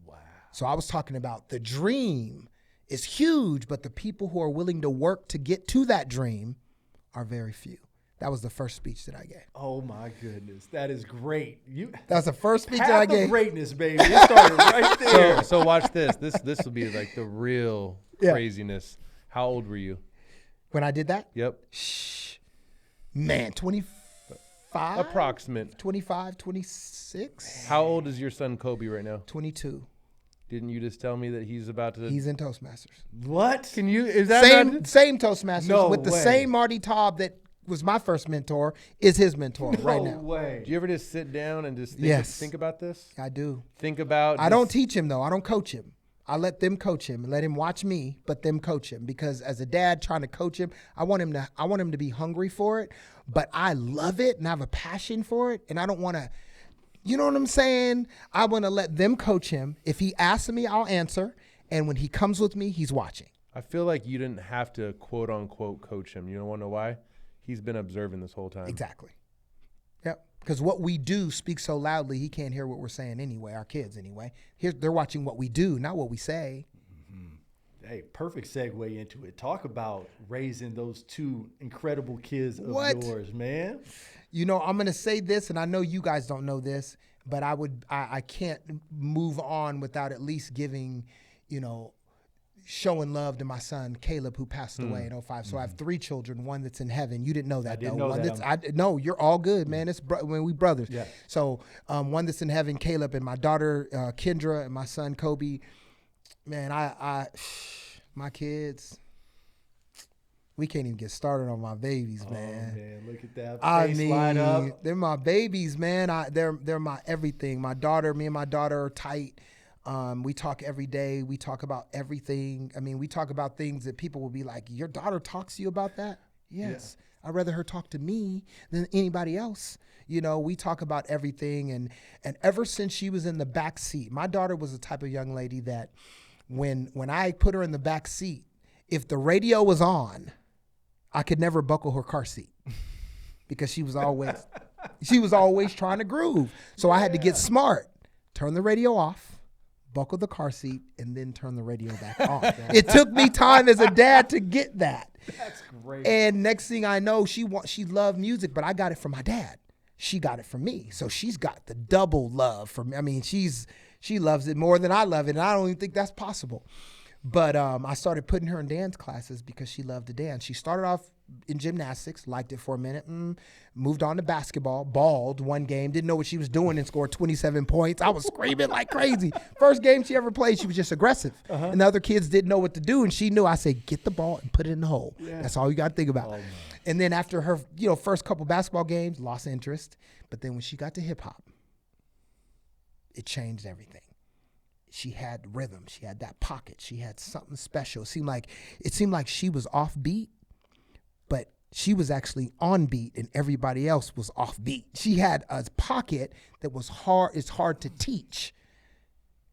Wow. So I was talking about the dream is huge, but the people who are willing to work to get to that dream are very few. That was the first speech that I gave. Oh my goodness, that is great. That's the first speech Path that I of gave. greatness, baby. It started right there. So watch this. This will be like the real craziness. How old were you when I did that? Yep. Man, 25? Approximate. 25, 26? How old is your son Kobe right now? 22. Didn't you just tell me that he's about to? He's in Toastmasters. What? Can you? Is that same Toastmasters No with the way. same Marty Taub that was my first mentor is his mentor right now. No way. Do you ever just sit down and just think about this? I do. Think about. I don't teach him though. I don't coach him. I let them coach him and let him watch me, but them coach him, because as a dad trying to coach him, I want him to be hungry for it, but I love it and I have a passion for it, and I don't want to. You know what I'm saying? I want to let them coach him. If he asks me, I'll answer. And when he comes with me, he's watching. I feel like you didn't have to quote unquote coach him. You don't want to know why? He's been observing this whole time. Exactly. Yep. Because what we do speaks so loudly, he can't hear what we're saying anyway, our kids anyway. They're watching what we do, not what we say. Mm-hmm. Hey, perfect segue into it. Talk about raising those two incredible kids of yours, man. You know, I'm going to say this, and I know you guys don't know this, but I can't move on without at least giving, showing love to my son, Caleb, who passed away in 2005. So I have 3 children, one that's in heaven. You didn't know that, I didn't though. know that. No, you're all good, man. It's when we brothers. Yeah. So one that's in heaven, Caleb, and my daughter, Kendra, and my son, Kobe. Man, my kids, we can't even get started on my babies, man. Oh, man, look at that face line up. They're my babies, man. They're my everything. Me and my daughter are tight. We talk every day. We talk about everything. I mean, we talk about things that people will be like, your daughter talks to you about that? Yes. Yeah. I'd rather her talk to me than anybody else. We talk about everything. And ever since she was in the back seat, my daughter was the type of young lady that when I put her in the back seat, if the radio was on, I could never buckle her car seat because she was always trying to groove. So I had to get smart, turn the radio off, buckle the car seat, and then turn the radio back on. It took me time as a dad to get that. That's great. And next thing I know, she loved music, but I got it from my dad. She got it from me. So she's got the double love for me. I mean, she loves it more than I love it, and I don't even think that's possible. But I started putting her in dance classes because she loved to dance. She started off in gymnastics, liked it for a minute, moved on to basketball, balled one game, didn't know what she was doing, and scored 27 points. I was screaming like crazy. First game she ever played, she was just aggressive. And the other kids didn't know what to do, and she knew. I said, get the ball and put it in the hole. Yeah. That's all you got to think about. And then after her first couple basketball games, lost interest. But then when she got to hip-hop, it changed everything. She had rhythm. She had that pocket. She had something special. It seemed like she was offbeat, but she was actually on beat and everybody else was off beat. She had a pocket that was hard. It's hard to teach.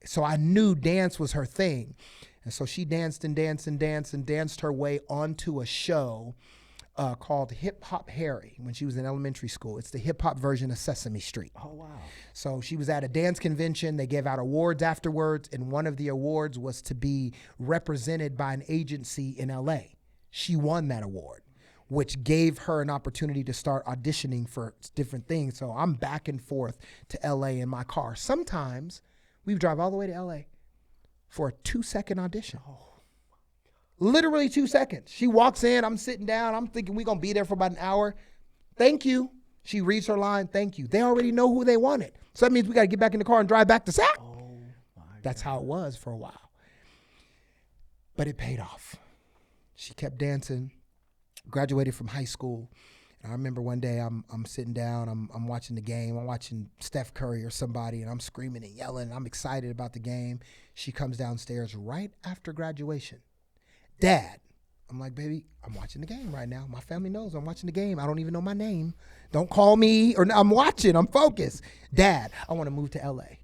So I knew dance was her thing. And so she danced and danced and danced and danced her way onto a show called Hip Hop Harry when she was in elementary school. It's the hip hop version of Sesame Street. Oh, wow. So she was at a dance convention. They gave out awards afterwards, and one of the awards was to be represented by an agency in LA. She won that award, which gave her an opportunity to start auditioning for different things. So I'm back and forth to LA in my car. Sometimes we drive all the way to LA for a 2-second audition. Literally 2 seconds. She walks in, I'm sitting down, I'm thinking we're going to be there for about an hour. Thank you. She reads her line, thank you. They already know who they wanted. So that means we got to get back in the car and drive back to Sac. That's how it was for a while. But it paid off. She kept dancing, graduated from high school, And I remember one day I'm sitting down, I'm watching the game, I'm watching Steph Curry or somebody, and I'm screaming and yelling, and I'm excited about the game. She comes downstairs right after graduation. Dad. I'm like, baby, I'm watching the game right now. My family knows I'm watching the game. I don't even know my name. Don't call me, or I'm watching, I'm focused. Dad, I want to move to LA.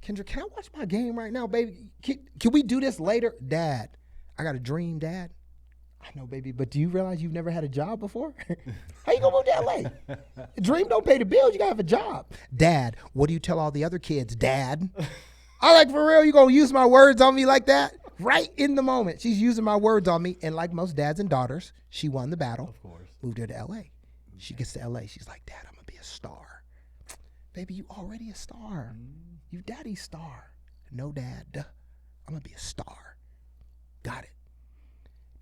Kendra, can I watch my game right now, baby? Can we do this later? Dad, I got a dream, Dad. I know, baby, but do you realize you've never had a job before? How you gonna move to LA? Dream don't pay the bills, you gotta have a job. Dad, what do you tell all the other kids? Dad. I like, for real, you gonna use my words on me like that? Right in the moment. She's using my words on me, and like most dads and daughters, she won the battle. Of course. Moved her to LA. She gets to LA, she's like, Dad, I'm gonna be a star. Baby, you already a star. You daddy's star. No, Dad, I'm gonna be a star. Got it.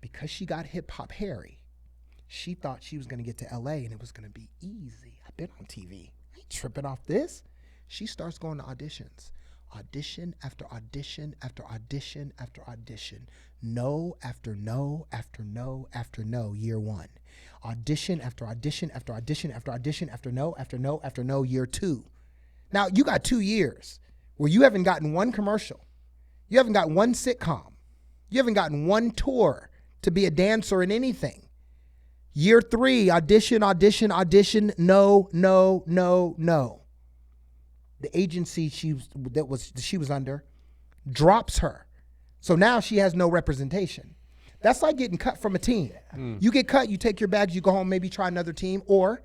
Because she got Hip Hop Harry, she thought she was going to get to LA and it was going to be easy. I've been on TV. I ain't tripping off this. She starts going to auditions. Audition after audition after audition after audition. No after no after no after no, year one. Audition after audition after audition after audition after no after no after no, year two. Now, you got 2 years where you haven't gotten one commercial. You haven't got one sitcom. You haven't gotten one tour to be a dancer in anything. Year 3, audition, audition, audition, no, no, no, no. The agency she was under drops her. So now she has no representation. That's like getting cut from a team. You get cut, you take your bags, you go home, maybe try another team, or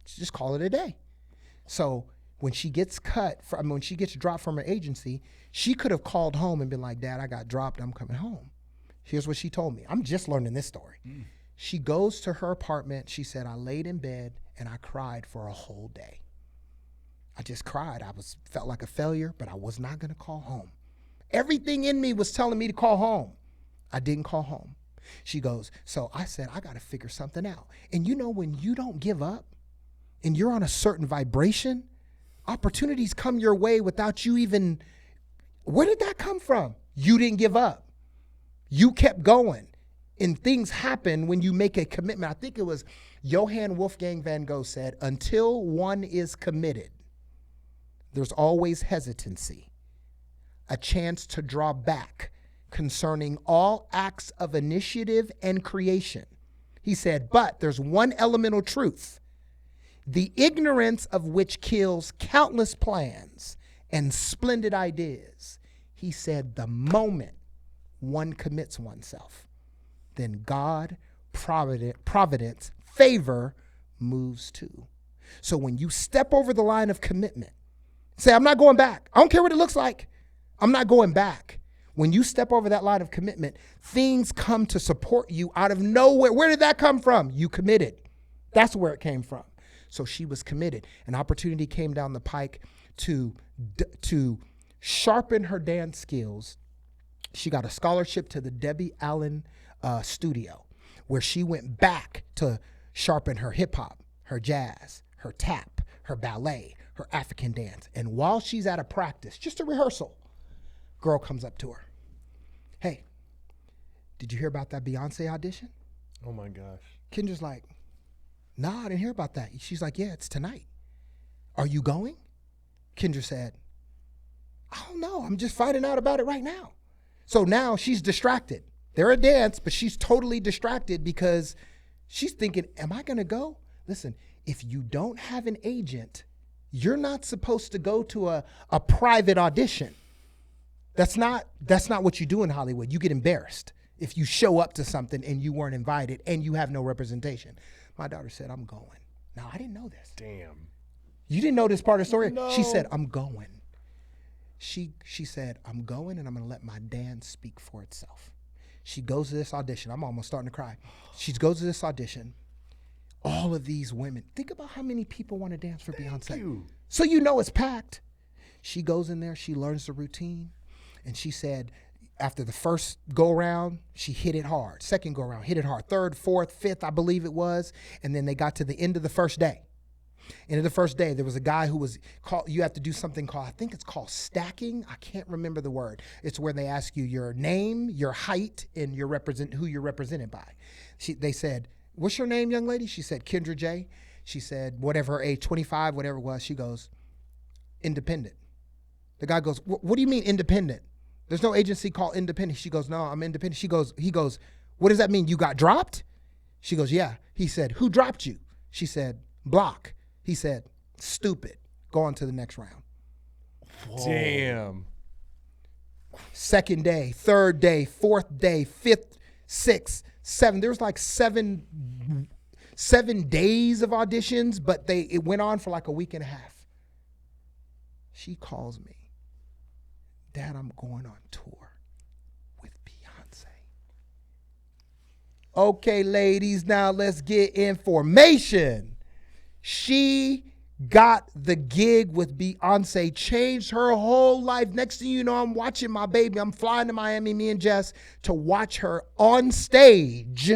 just call it a day. So when she gets when she gets dropped from her agency, she could have called home and been like, Dad, I got dropped, I'm coming home. Here's what she told me. I'm just learning this story. She goes to her apartment. She said, I laid in bed and I cried for a whole day. I just cried. Felt like a failure, but I was not going to call home. Everything in me was telling me to call home. I didn't call home. She goes, so I said, I got to figure something out. And you know, when you don't give up and you're on a certain vibration, opportunities come your way without you even, where did that come from? You didn't give up. You kept going, and things happen when you make a commitment. I think it was Johann Wolfgang van Gogh said, until one is committed, there's always hesitancy, a chance to draw back concerning all acts of initiative and creation. He said, but there's one elemental truth, the ignorance of which kills countless plans and splendid ideas. He said, the moment one commits oneself, then God, providence, favor moves too. So when you step over the line of commitment, say, I'm not going back. I don't care what it looks like. I'm not going back. When you step over that line of commitment, things come to support you out of nowhere. Where did that come from? You committed. That's where it came from. So she was committed. An opportunity came down the pike to sharpen her dance skills. She got a scholarship to the Debbie Allen studio, where she went back to sharpen her hip hop, her jazz, her tap, her ballet, her African dance. And while she's at a practice, just a rehearsal, girl comes up to her. Hey, did you hear about that Beyonce audition? Oh my gosh. Kendra's like, nah, I didn't hear about that. She's like, yeah, it's tonight. Are you going? Kendra said, I don't know. I'm just finding out about it right now. So now she's distracted. They're a dance, but she's totally distracted because she's thinking, am I going to go? Listen, if you don't have an agent, you're not supposed to go to a private audition. That's not what you do in Hollywood. You get embarrassed if you show up to something and you weren't invited and you have no representation. My daughter said, I'm going. Now, I didn't know this. Damn. You didn't know this part of the story? No. She said, I'm going. She said, I'm going and I'm going to let my dance speak for itself. She goes to this audition. I'm almost starting to cry. She goes to this audition. All of these women. Think about how many people want to dance for Beyonce. So you know it's packed. She goes in there. She learns the routine. And she said, after the first go-around, she hit it hard. Second go-around, hit it hard. Third, fourth, fifth, I believe it was. And then they got to the end of the first day. End of the first day, there was a guy who was called, you have to do something called, I think it's called stacking. I can't remember the word. It's where they ask you your name, your height, and who you're represented by. They said, what's your name, young lady? She said, Kendra J. She said, whatever her age, 25, whatever it was. She goes, independent. The guy goes, what do you mean independent? There's no agency called independent. She goes, no, I'm independent. He goes, what does that mean? You got dropped? She goes, yeah. He said, who dropped you? She said, block. He said, stupid. Go on to the next round. Whoa. Damn. Second day, third day, fourth day, fifth, sixth, seventh. There was like seven days of auditions, but it went on for like a week and a half. She calls me, Dad, I'm going on tour with Beyonce. Okay, ladies, now let's get information. She got the gig with Beyonce, changed her whole life. Next thing you know, I'm watching my baby. I'm flying to Miami, me and Jess, to watch her on stage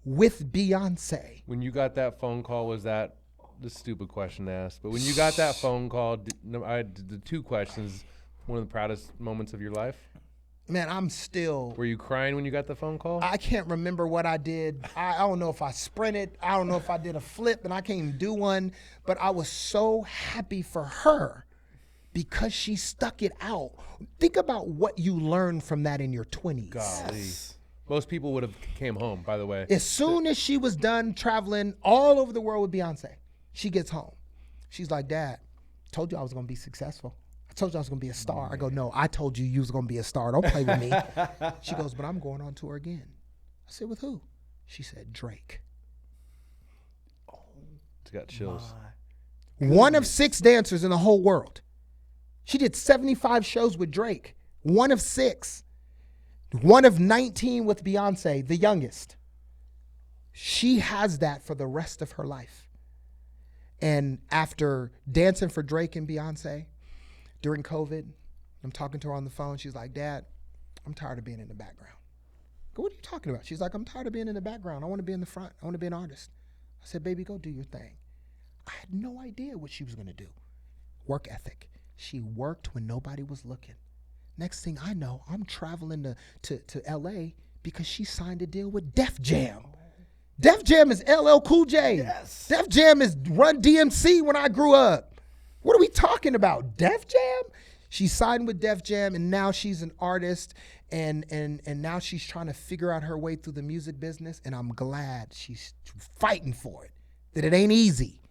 with Beyonce. When you got that phone call, was that the stupid question to ask? But when you got that phone call, I did the two questions, one of the proudest moments of your life? Man, I'm still... Were you crying when you got the phone call? I can't remember what I did. I don't know if I sprinted. I don't know if I did a flip, and I can't even do one. But I was so happy for her because she stuck it out. Think about what you learned from that in your 20s. Golly. Most people would have came home, by the way. As soon as she was done traveling all over the world with Beyonce, she gets home. She's like, Dad, told you I was going to be successful. I told you I was going to be a star. I go, no, I told you you was going to be a star. Don't play with me. She goes, but I'm going on tour again. I said, with who? She said, Drake. Oh, it's got chills. One of 6 dancers in the whole world. She did 75 shows with Drake. One of 6. One of 19 with Beyonce, the youngest. She has that for the rest of her life. And after dancing for Drake and Beyonce, during COVID, I'm talking to her on the phone. She's like, Dad, I'm tired of being in the background. I go, what are you talking about? She's like, I'm tired of being in the background. I want to be in the front. I want to be an artist. I said, baby, go do your thing. I had no idea what she was going to do. Work ethic. She worked when nobody was looking. Next thing I know, I'm traveling to LA because she signed a deal with Def Jam. Def Jam is LL Cool J. Yes. Def Jam is Run DMC when I grew up. What are we talking about? Def Jam? She signed with Def Jam, and now she's an artist, and now she's trying to figure out her way through the music business, and I'm glad she's fighting for it, that it ain't easy.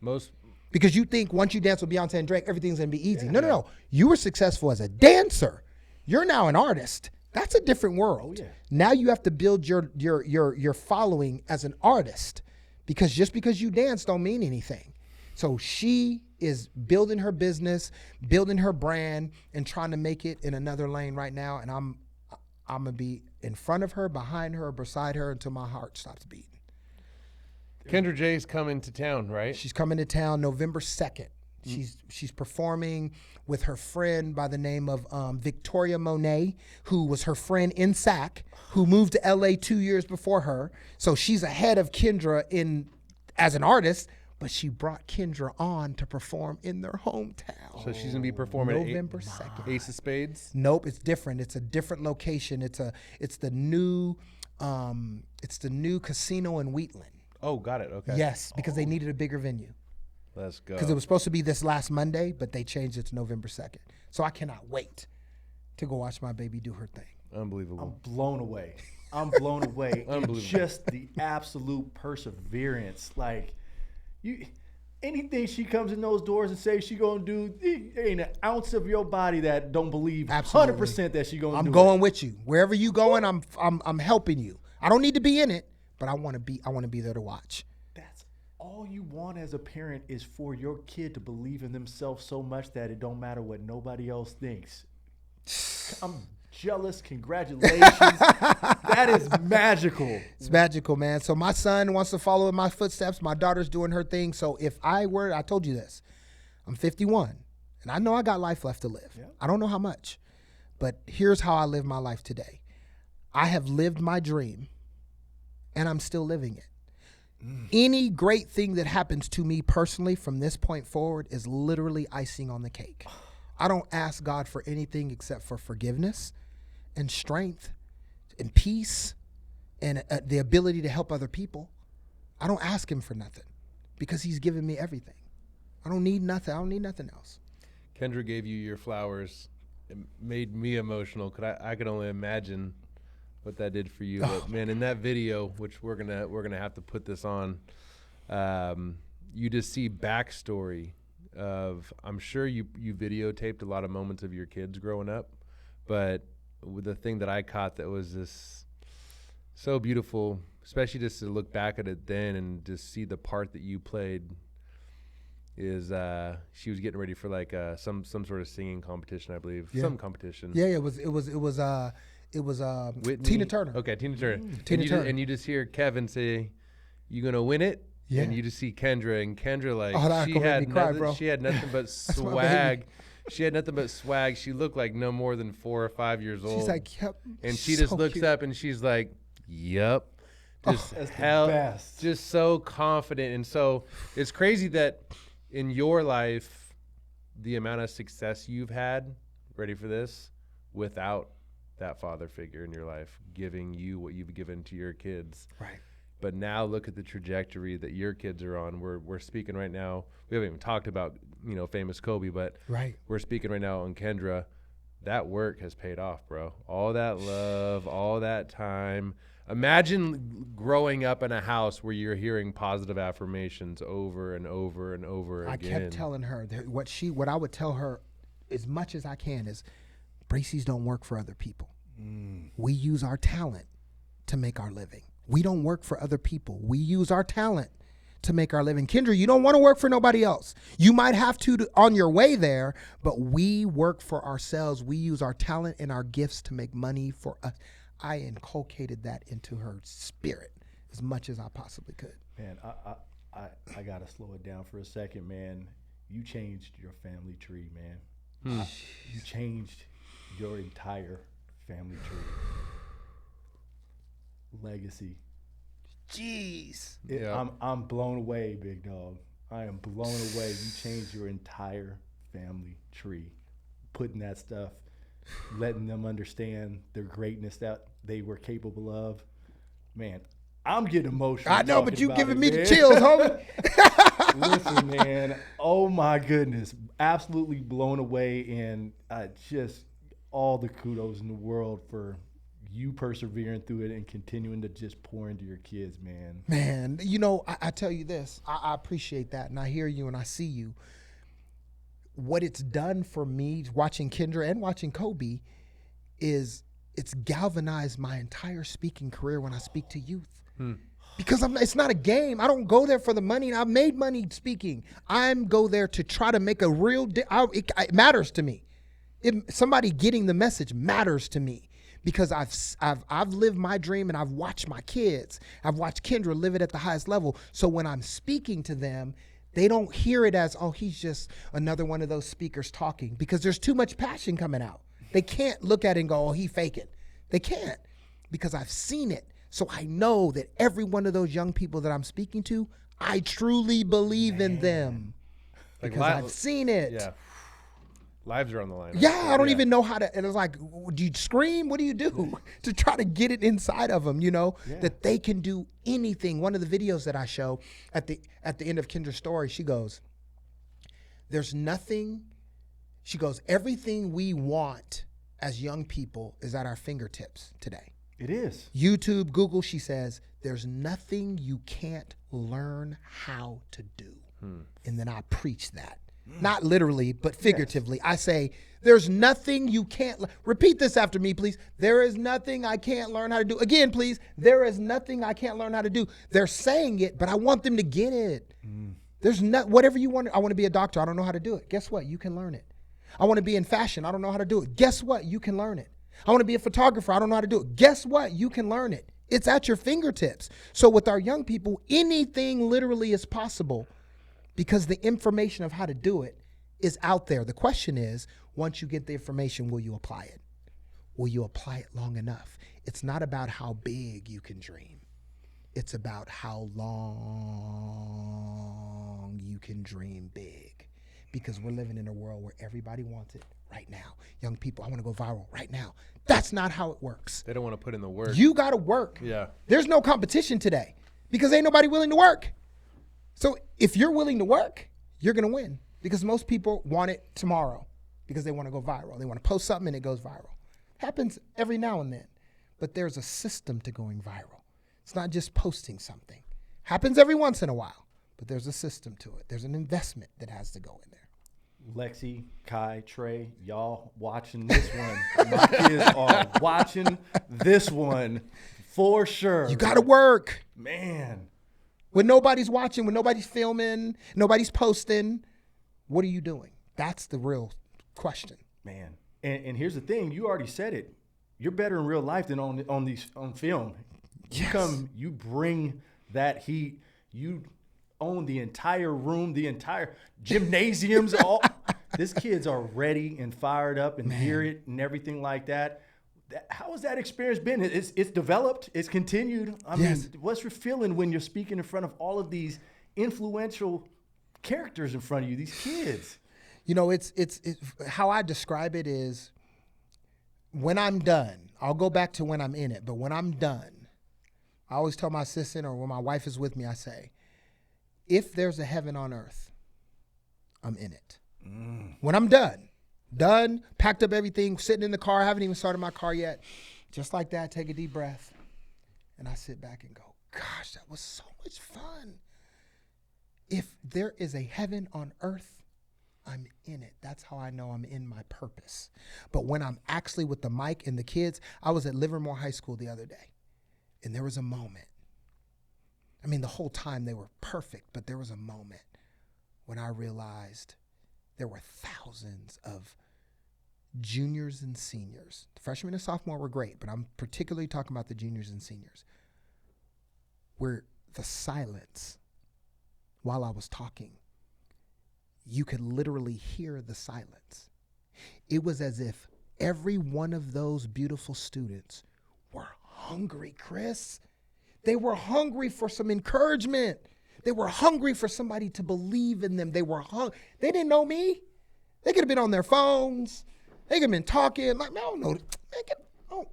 Because you think once you dance with Beyonce and Drake, everything's going to be easy. Yeah. No. You were successful as a dancer. You're now an artist. That's a different world. Oh, yeah. Now you have to build your following as an artist, because just because you dance don't mean anything. So she is building her business, building her brand, and trying to make it in another lane right now. And I'm gonna be in front of her, behind her, beside her until my heart stops beating. Kendra J's coming to town, right? She's coming to town November 2nd. She's performing with her friend by the name of Victoria Monet, who was her friend in SAC, who moved to LA 2 years before her. So she's ahead of Kendra as an artist, but she brought Kendra on to perform in their hometown. So she's gonna be performing November 2nd. Ace of Spades? Nope, it's different. It's a different location. It's the new casino in Wheatland. Oh, got it. Okay. Yes, because they needed a bigger venue. Let's go. Because it was supposed to be this last Monday, but they changed it to November 2nd. So I cannot wait to go watch my baby do her thing. Unbelievable. I'm blown away. Unbelievable. And just the absolute perseverance. Like, anything she comes in those doors and says she gonna do, there ain't an ounce of your body that don't believe 100% that she gonna do. I'm going with you. Wherever you going, I'm helping you. I don't need to be in it, but I want to be there to watch. All you want as a parent is for your kid to believe in themselves so much that it don't matter what nobody else thinks. I'm jealous. Congratulations. That is magical. It's magical, man. So my son wants to follow in my footsteps. My daughter's doing her thing. So if I told you this, I'm 51, and I know I got life left to live. Yeah. I don't know how much, but here's how I live my life today. I have lived my dream, and I'm still living it. Any great thing that happens to me personally from this point forward is literally icing on the cake. I don't ask God for anything except for forgiveness and strength and peace and the ability to help other people. I don't ask him for nothing because he's given me everything. I don't need nothing. I don't need nothing else. Kendra gave you your flowers. It made me emotional because I could only imagine what that did for you. But man, in that video, which we're gonna have to put this on, you just see backstory of, I'm sure you videotaped a lot of moments of your kids growing up, but the thing that I caught that was this so beautiful, especially just to look back at it then and just see the part that you played, is she was getting ready for like some sort of singing competition, I believe. Yeah. Some competition. Yeah, it was Tina Turner. Okay, Tina Turner. Tina Turner. And you just hear Kevin say, "You gonna win it?" Yeah. And you just see Kendra, and Kendra, like, she had nothing but swag. She had nothing but swag. She looked like no more than 4 or 5 years old. She's like, yep. And she just looks up and she's like, yep. Just just so confident. And so it's crazy that in your life, the amount of success you've had, ready for this, without that father figure in your life giving you what you've given to your kids. Right. But now look at the trajectory that your kids are on. We're speaking right now. We haven't even talked about, famous Kobe, but we're speaking right now on Kendra. That work has paid off, bro. All that love, all that time. Imagine growing up in a house where you're hearing positive affirmations over and over and over again. I kept telling her that what I would tell her as much as I can is, Bracy's don't work for other people. We use our talent to make our living. We don't work for other people. We use our talent to make our living. Kendra, you don't want to work for nobody else. You might have to on your way there, but we work for ourselves. We use our talent and our gifts to make money for us. I inculcated that into her spirit as much as I possibly could. Man, I got to slow it down for a second, man. You changed your family tree, man. You changed your entire family tree. Legacy. Jeez. I'm blown away, big dog. I am blown away. You changed your entire family tree, putting that stuff, letting them understand their greatness that they were capable of. Man, I'm getting emotional. I know, but you giving me the chills, homie. Listen, man. Oh my goodness, absolutely blown away, and just all the kudos in the world for you persevering through it and continuing to just pour into your kids, man. Man, I tell you this, I appreciate that, and I hear you and I see you. What it's done for me watching Kendra and watching Kobe is it's galvanized my entire speaking career when I speak to youth. Because it's not a game. I don't go there for the money. I've made money speaking. Go there to try to make a real it matters to me. Somebody getting the message matters to me. Because I've lived my dream and I've watched my kids. I've watched Kendra live it at the highest level. So when I'm speaking to them, they don't hear it as, oh, he's just another one of those speakers talking, because there's too much passion coming out. They can't look at it and go, oh, he faking. They can't, because I've seen it. So I know that every one of those young people that I'm speaking to, I truly believe in them because I've seen it. Yeah. Lives are on the line. Yeah, I don't even know how to. And it's like, do you scream? What do you do to try to get it inside of them? That they can do anything. One of the videos that I show at the end of Kendra's story, she goes, "There's nothing." She goes, "Everything we want as young people is at our fingertips today." It is. YouTube, Google. She says, "There's nothing you can't learn how to do." And then I preach that. Not literally, but figuratively. Yes. I say, there's nothing you can't repeat this after me, please. There is nothing I can't learn how to do. Again, please. There is nothing I can't learn how to do. They're saying it, but I want them to get it. There's whatever you want. I want to be a doctor. I don't know how to do it. Guess what? You can learn it. I want to be in fashion. I don't know how to do it. Guess what? You can learn it. I want to be a photographer. I don't know how to do it. Guess what? You can learn it. It's at your fingertips. So with our young people, anything literally is possible, because the information of how to do it is out there. The question is, once you get the information, will you apply it? Will you apply it long enough? It's not about how big you can dream. It's about how long you can dream big. Because we're living in a world where everybody wants it right now. Young people, I want to go viral right now. That's not how it works. They don't want to put in the work. You got to work. Yeah. There's no competition today. because ain't nobody willing to work. So if you're willing to work, you're going to win, because most people want it tomorrow because they want to go viral. They want to post something and it goes viral. Happens every now and then, but there's a system to going viral. It's not just posting something. Happens every once in a while, but there's a system to it. There's an investment that has to go in there. Lexi, Kai, Trey, y'all watching this one. My kids are watching this one for sure. You got to work. Man. When nobody's watching, when nobody's filming, nobody's posting, what are you doing? That's the real question. Man. And here's the thing. You already said it. You're better in real life than on film. Yes. You bring that heat. You own the entire room, the entire gymnasiums. These kids are ready and fired up and hear it and everything like that. How has that experience been? It's developed. It's continued. I mean, what's your feeling when you're speaking in front of all of these influential characters in front of you, these kids? You know, it's how I describe it is, when I'm done, I'll go back to when I'm in it, but when I'm done, I always tell my assistant, or when my wife is with me, I say, if there's a heaven on earth, I'm in it. When I'm done, packed up everything, sitting in the car, haven't even started my car yet, just like that, take a deep breath, and I sit back and go, gosh, that was so much fun. If there is a heaven on earth, I'm in it. That's how I know I'm in my purpose. But when I'm actually with the mic and the kids, I was at Livermore High School the other day, and there was a moment. I mean, the whole time they were perfect, but there was a moment when I realized there were thousands of juniors and seniors. The freshmen and sophomore were great, but I'm particularly talking about the juniors and seniors, where the silence while I was talking, you could literally hear the silence. It was as if every one of those beautiful students were hungry, Chris. They were hungry for some encouragement. They were hungry for somebody to believe in them. They were hungry. They didn't know me. They could have been on their phones. They could have been talking. Like, I don't know.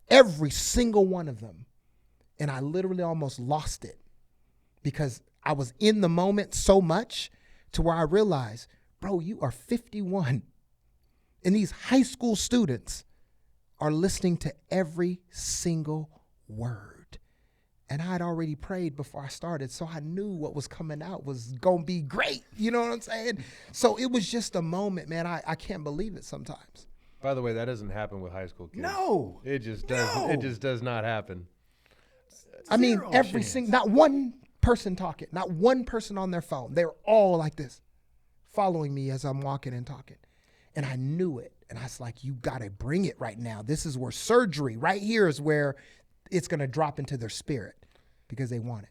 Every single one of them. And I literally almost lost it because I was in the moment so much to where I realized, bro, you are 51. And these high school students are listening to every single word. And I had already prayed before I started, so I knew what was coming out was going to be great. You know what I'm saying? So it was just a moment, man. I can't believe it sometimes. By the way, that doesn't happen with high school kids. No. It just does. It just does not happen. I mean, every single, not one person talking, not one person on their phone. They're all like this, following me as I'm walking and talking. And I knew it. And I was like, you got to bring it right now. This is where surgery, right here is where it's going to drop into their spirit because they want it.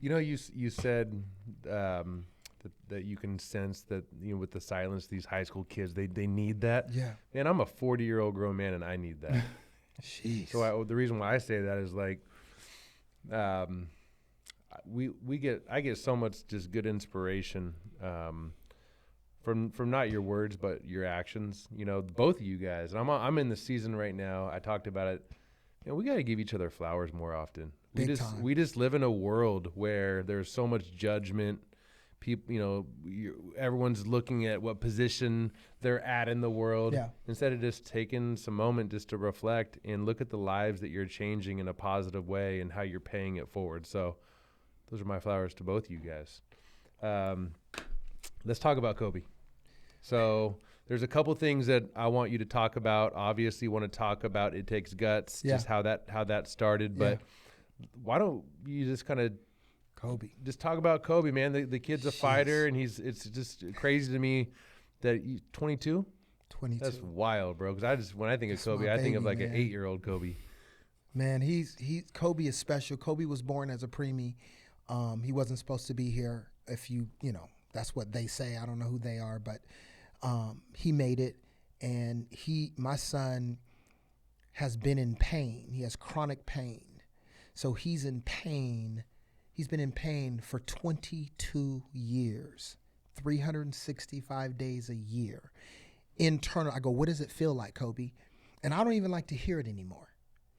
You know, you said that you can sense that, you know, with the silence, these high school kids, they need that. Yeah. Man, I'm a 40-year-old grown man and I need that. Jeez. So the reason why I say that is like, I get so much just good inspiration from not your words but your actions. You know, both of you guys. And I'm in the season right now. I talked about it. You know, we got to give each other flowers more often. We just live in a world where there's so much judgment. People, you know, everyone's looking at what position they're at in the world. Yeah. Instead of just taking some moment just to reflect and look at the lives that you're changing in a positive way and how you're paying it forward. So those are my flowers to both you guys. Let's talk about Kobe. So there's a couple things that I want you to talk about. Obviously, want to talk about It Takes Guts, just how that started. But why don't you just kind of Kobe. Just talk about Kobe, man. The kid's a fighter, and it's just crazy to me that he's 22. 22. That's wild, bro. Because when I think of Kobe, I think of like an 8-year-old Kobe. Man, Kobe is special. Kobe was born as a preemie. He wasn't supposed to be here. If you know, that's what they say. I don't know who they are, but he made it. And my son has been in pain. He has chronic pain. So he's in pain. He's been in pain for 22 years, 365 days a year. Internal, I go, what does it feel like, Kobe? And I don't even like to hear it anymore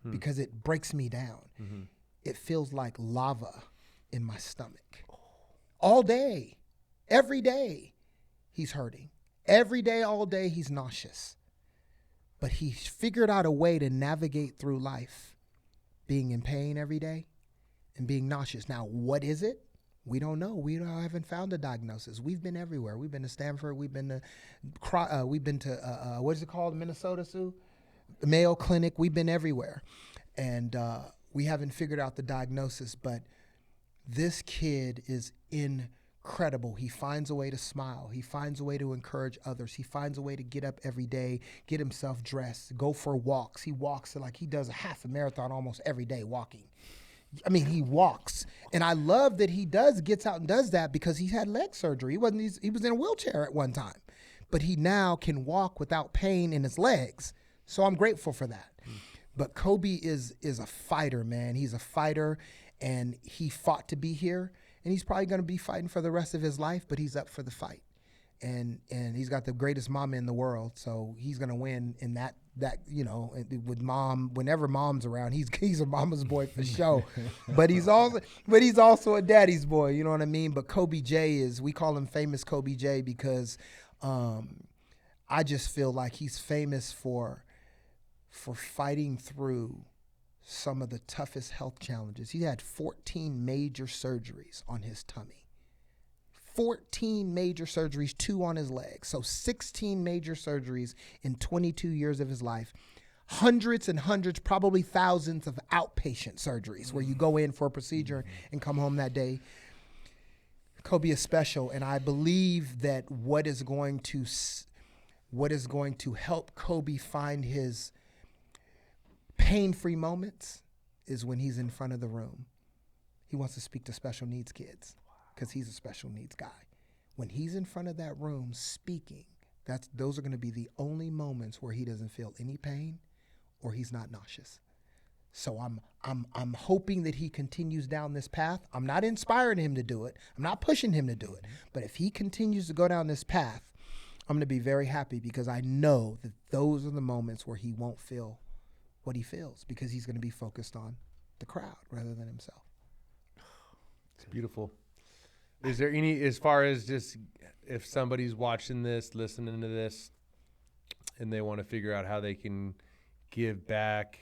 because it breaks me down. Mm-hmm. it feels like lava in my stomach. All day, every day, he's hurting. Every day, all day, he's nauseous. But he's figured out a way to navigate through life, being in pain every day and being nauseous. Now, what is it? We don't know. We haven't found a diagnosis. We've been everywhere. We've been to Stanford. We've been to what is it called, Minnesota, Sue? The Mayo Clinic. We've been everywhere. And we haven't figured out the diagnosis, but this kid is incredible. He finds a way to smile. He finds a way to encourage others. He finds a way to get up every day, get himself dressed, go for walks. He walks like he does a half a marathon almost every day walking. I mean, he walks. And I love that he gets out and does that because he's had leg surgery. He was in a wheelchair at one time, but he now can walk without pain in his legs. So I'm grateful for that. But Kobe is a fighter, man. He's a fighter, and he fought to be here, and he's probably going to be fighting for the rest of his life, but he's up for the fight. And he's got the greatest mama in the world, so he's going to win in that with mom. Whenever mom's around, he's a mama's boy for sure. but he's also a daddy's boy, you know what I mean? But Kobe J we call him famous Kobe J because I just feel like he's famous for fighting through some of the toughest health challenges. He had 14 major surgeries on his tummy. 14 major surgeries, 2 on his legs. So 16 major surgeries in 22 years of his life. Hundreds and hundreds, probably thousands of outpatient surgeries where you go in for a procedure and come home that day. Kobe is special, and I believe that what is going to help Kobe find his pain-free moments is when he's in front of the room. He wants to speak to special needs kids because he's a special needs guy. When he's in front of that room speaking, those are going to be the only moments where he doesn't feel any pain or he's not nauseous. So I'm hoping that he continues down this path. I'm not inspiring him to do it. I'm not pushing him to do it. But if he continues to go down this path, I'm going to be very happy because I know that those are the moments where he won't feel what he feels because he's going to be focused on the crowd rather than himself. It's beautiful. Is there any, as far as just if somebody's watching this, listening to this, and they want to figure out how they can give back,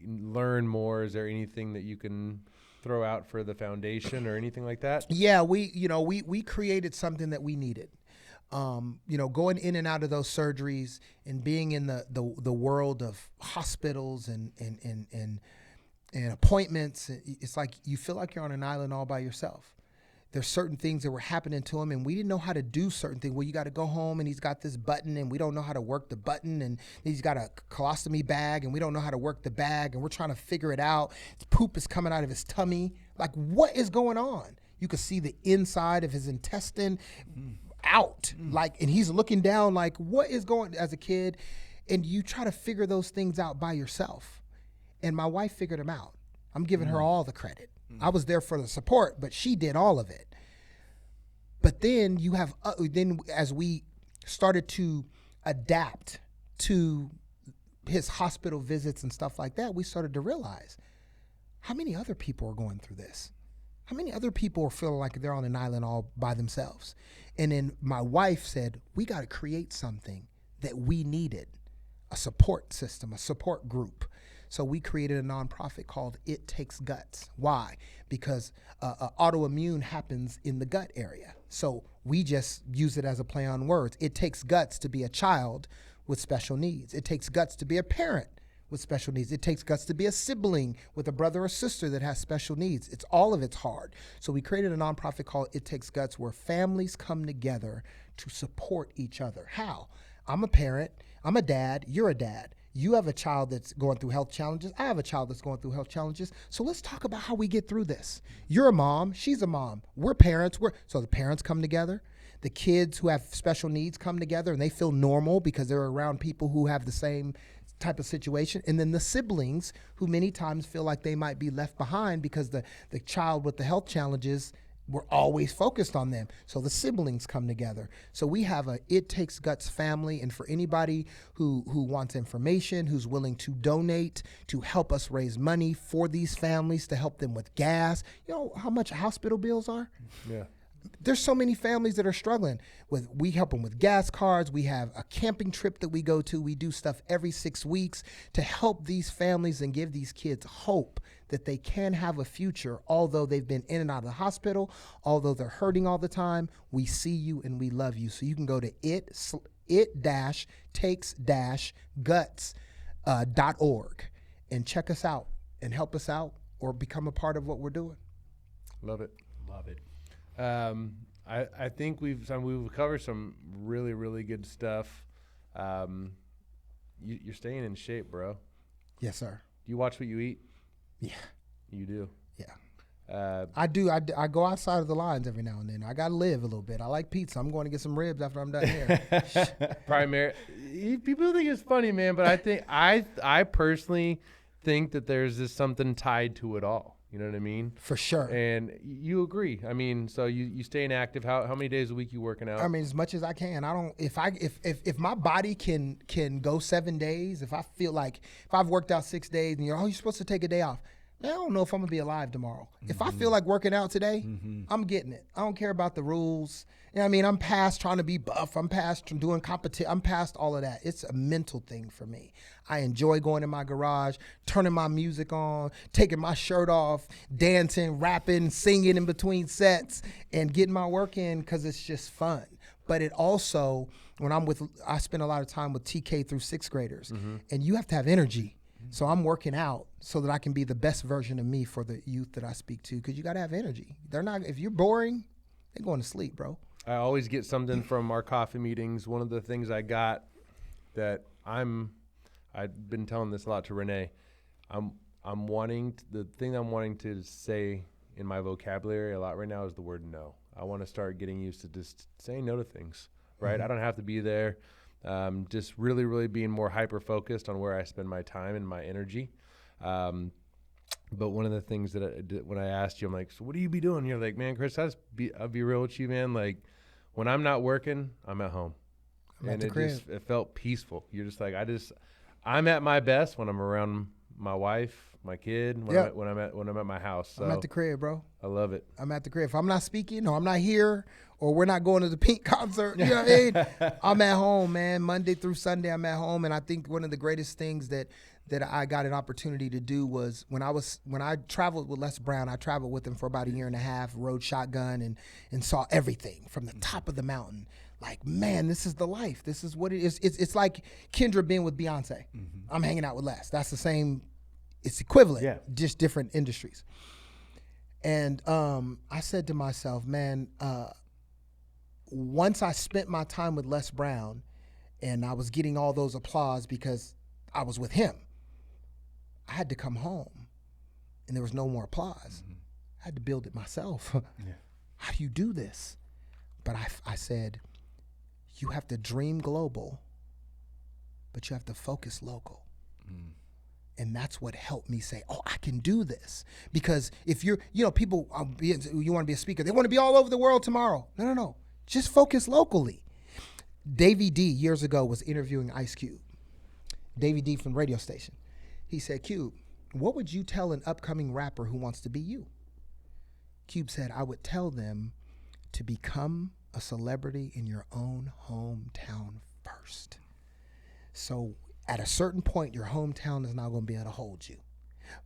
learn more, is there anything that you can throw out for the foundation or anything like that? Yeah, we created something that we needed. Going in and out of those surgeries and being in the world of hospitals and appointments, it's like you feel like you're on an island all by yourself. There's certain things that were happening to him, and we didn't know how to do certain things. Well, you got to go home, and he's got this button, and we don't know how to work the button, and he's got a colostomy bag, and we don't know how to work the bag, and we're trying to figure it out. His poop is coming out of his tummy. Like, what is going on? You could see the inside of his intestine out, and he's looking down like, what is going as a kid? And you try to figure those things out by yourself. And my wife figured them out. I'm giving her all the credit. I was there for the support, but she did all of it. But then you have, as we started to adapt to his hospital visits and stuff like that, we started to realize how many other people are going through this. How many other people are feeling like they're on an island all by themselves? And then my wife said, we got to create something that we needed, a support system, a support group. So we created a nonprofit called It Takes Guts. Why? Because autoimmune happens in the gut area. So we just use it as a play on words. It takes guts to be a child with special needs. It takes guts to be a parent with special needs. It takes guts to be a sibling with a brother or sister that has special needs. All of it's hard. So we created a nonprofit called It Takes Guts where families come together to support each other. How? I'm a parent. I'm a dad. You're a dad. You have a child that's going through health challenges. I have a child that's going through health challenges. So let's talk about how we get through this. You're a mom. She's a mom. We're parents. So the parents come together. The kids who have special needs come together and they feel normal because they're around people who have the same type of situation. And then the siblings who many times feel like they might be left behind because the child with the health challenges we're always focused on them. So the siblings come together. So we have a It Takes Guts family. And for anybody who wants information, who's willing to donate to help us raise money for these families, to help them with gas, you know how much hospital bills are? Yeah. There's so many families that are struggling with. We help them with gas cards. We have a camping trip that we go to. We do stuff every 6 weeks to help these families and give these kids hope that they can have a future, although they've been in and out of the hospital, although they're hurting all the time. We see you and we love you. So you can go to it-takes-guts.org and check us out and help us out or become a part of what we're doing. Love it. Love it. I think we've covered some really, really good stuff. You're staying in shape, bro. Yes, sir. Do you watch what you eat? Yeah. You do? Yeah. I do. I go outside of the lines every now and then. I got to live a little bit. I like pizza. I'm going to get some ribs after I'm done here. People think it's funny, man, but I think I personally think that there's just something tied to it all. You know what I mean? For sure. And you agree. I mean, so you staying active. How many days a week you working out? I mean, as much as I can. I don't. If my body can go 7 days, if I feel like if I've worked out 6 days and you're supposed to take a day off, I don't know if I'm gonna be alive tomorrow. Mm-hmm. If I feel like working out today, I'm getting it. I don't care about the rules. You know what I mean? I'm past trying to be buff. I'm past doing competition. I'm past all of that. It's a mental thing for me. I enjoy going in my garage, turning my music on, taking my shirt off, dancing, rapping, singing in between sets, and getting my work in because it's just fun. But it also, I spend a lot of time with TK through 6th graders, and you have to have energy. So I'm working out so that I can be the best version of me for the youth that I speak to, because you got to have energy. If you're boring, they're going to sleep, bro. I always get something from our coffee meetings. One of the things I got that I've been telling this a lot to Rene. The thing I'm wanting to say in my vocabulary a lot right now is the word no. I want to start getting used to just saying no to things, right? I don't have to be there. Just really, really being more hyper-focused on where I spend my time and my energy. But one of the things that I did when I asked you, I'm like, so what do you be doing? And you're like, man, Chris, I'll be real with you, man. Like, when I'm not working, I'm at home. It felt peaceful. You're just like, I'm at my best when I'm around my wife, my kid, when I'm at my house. So I'm at the crib, bro. I love it. I'm at the crib. If I'm not speaking or I'm not here or we're not going to the Pink concert, you know what I mean? I'm at home, man. Monday through Sunday, I'm at home. And I think one of the greatest things that I got an opportunity to do was when I traveled with Les Brown, I traveled with him for about 1.5 years, rode shotgun and saw everything from the top of the mountain. Like, man, this is the life. This is what it is. It's like Kendra being with Beyonce. I'm hanging out with Les. That's the same. It's equivalent, just different industries. And I said to myself, man, once I spent my time with Les Brown and I was getting all those applause because I was with him, I had to come home and there was no more applause. I had to build it myself. How do you do this? But I said, you have to dream global, but you have to focus local. And that's what helped me say, oh, I can do this. Because if people, you want to be a speaker, they want to be all over the world tomorrow. No. Just focus locally. Davey D years ago was interviewing Ice Cube. Davey D from the radio station. He said, Cube, what would you tell an upcoming rapper who wants to be you? Cube said, I would tell them to become a celebrity in your own hometown first. So at a certain point, your hometown is not going to be able to hold you.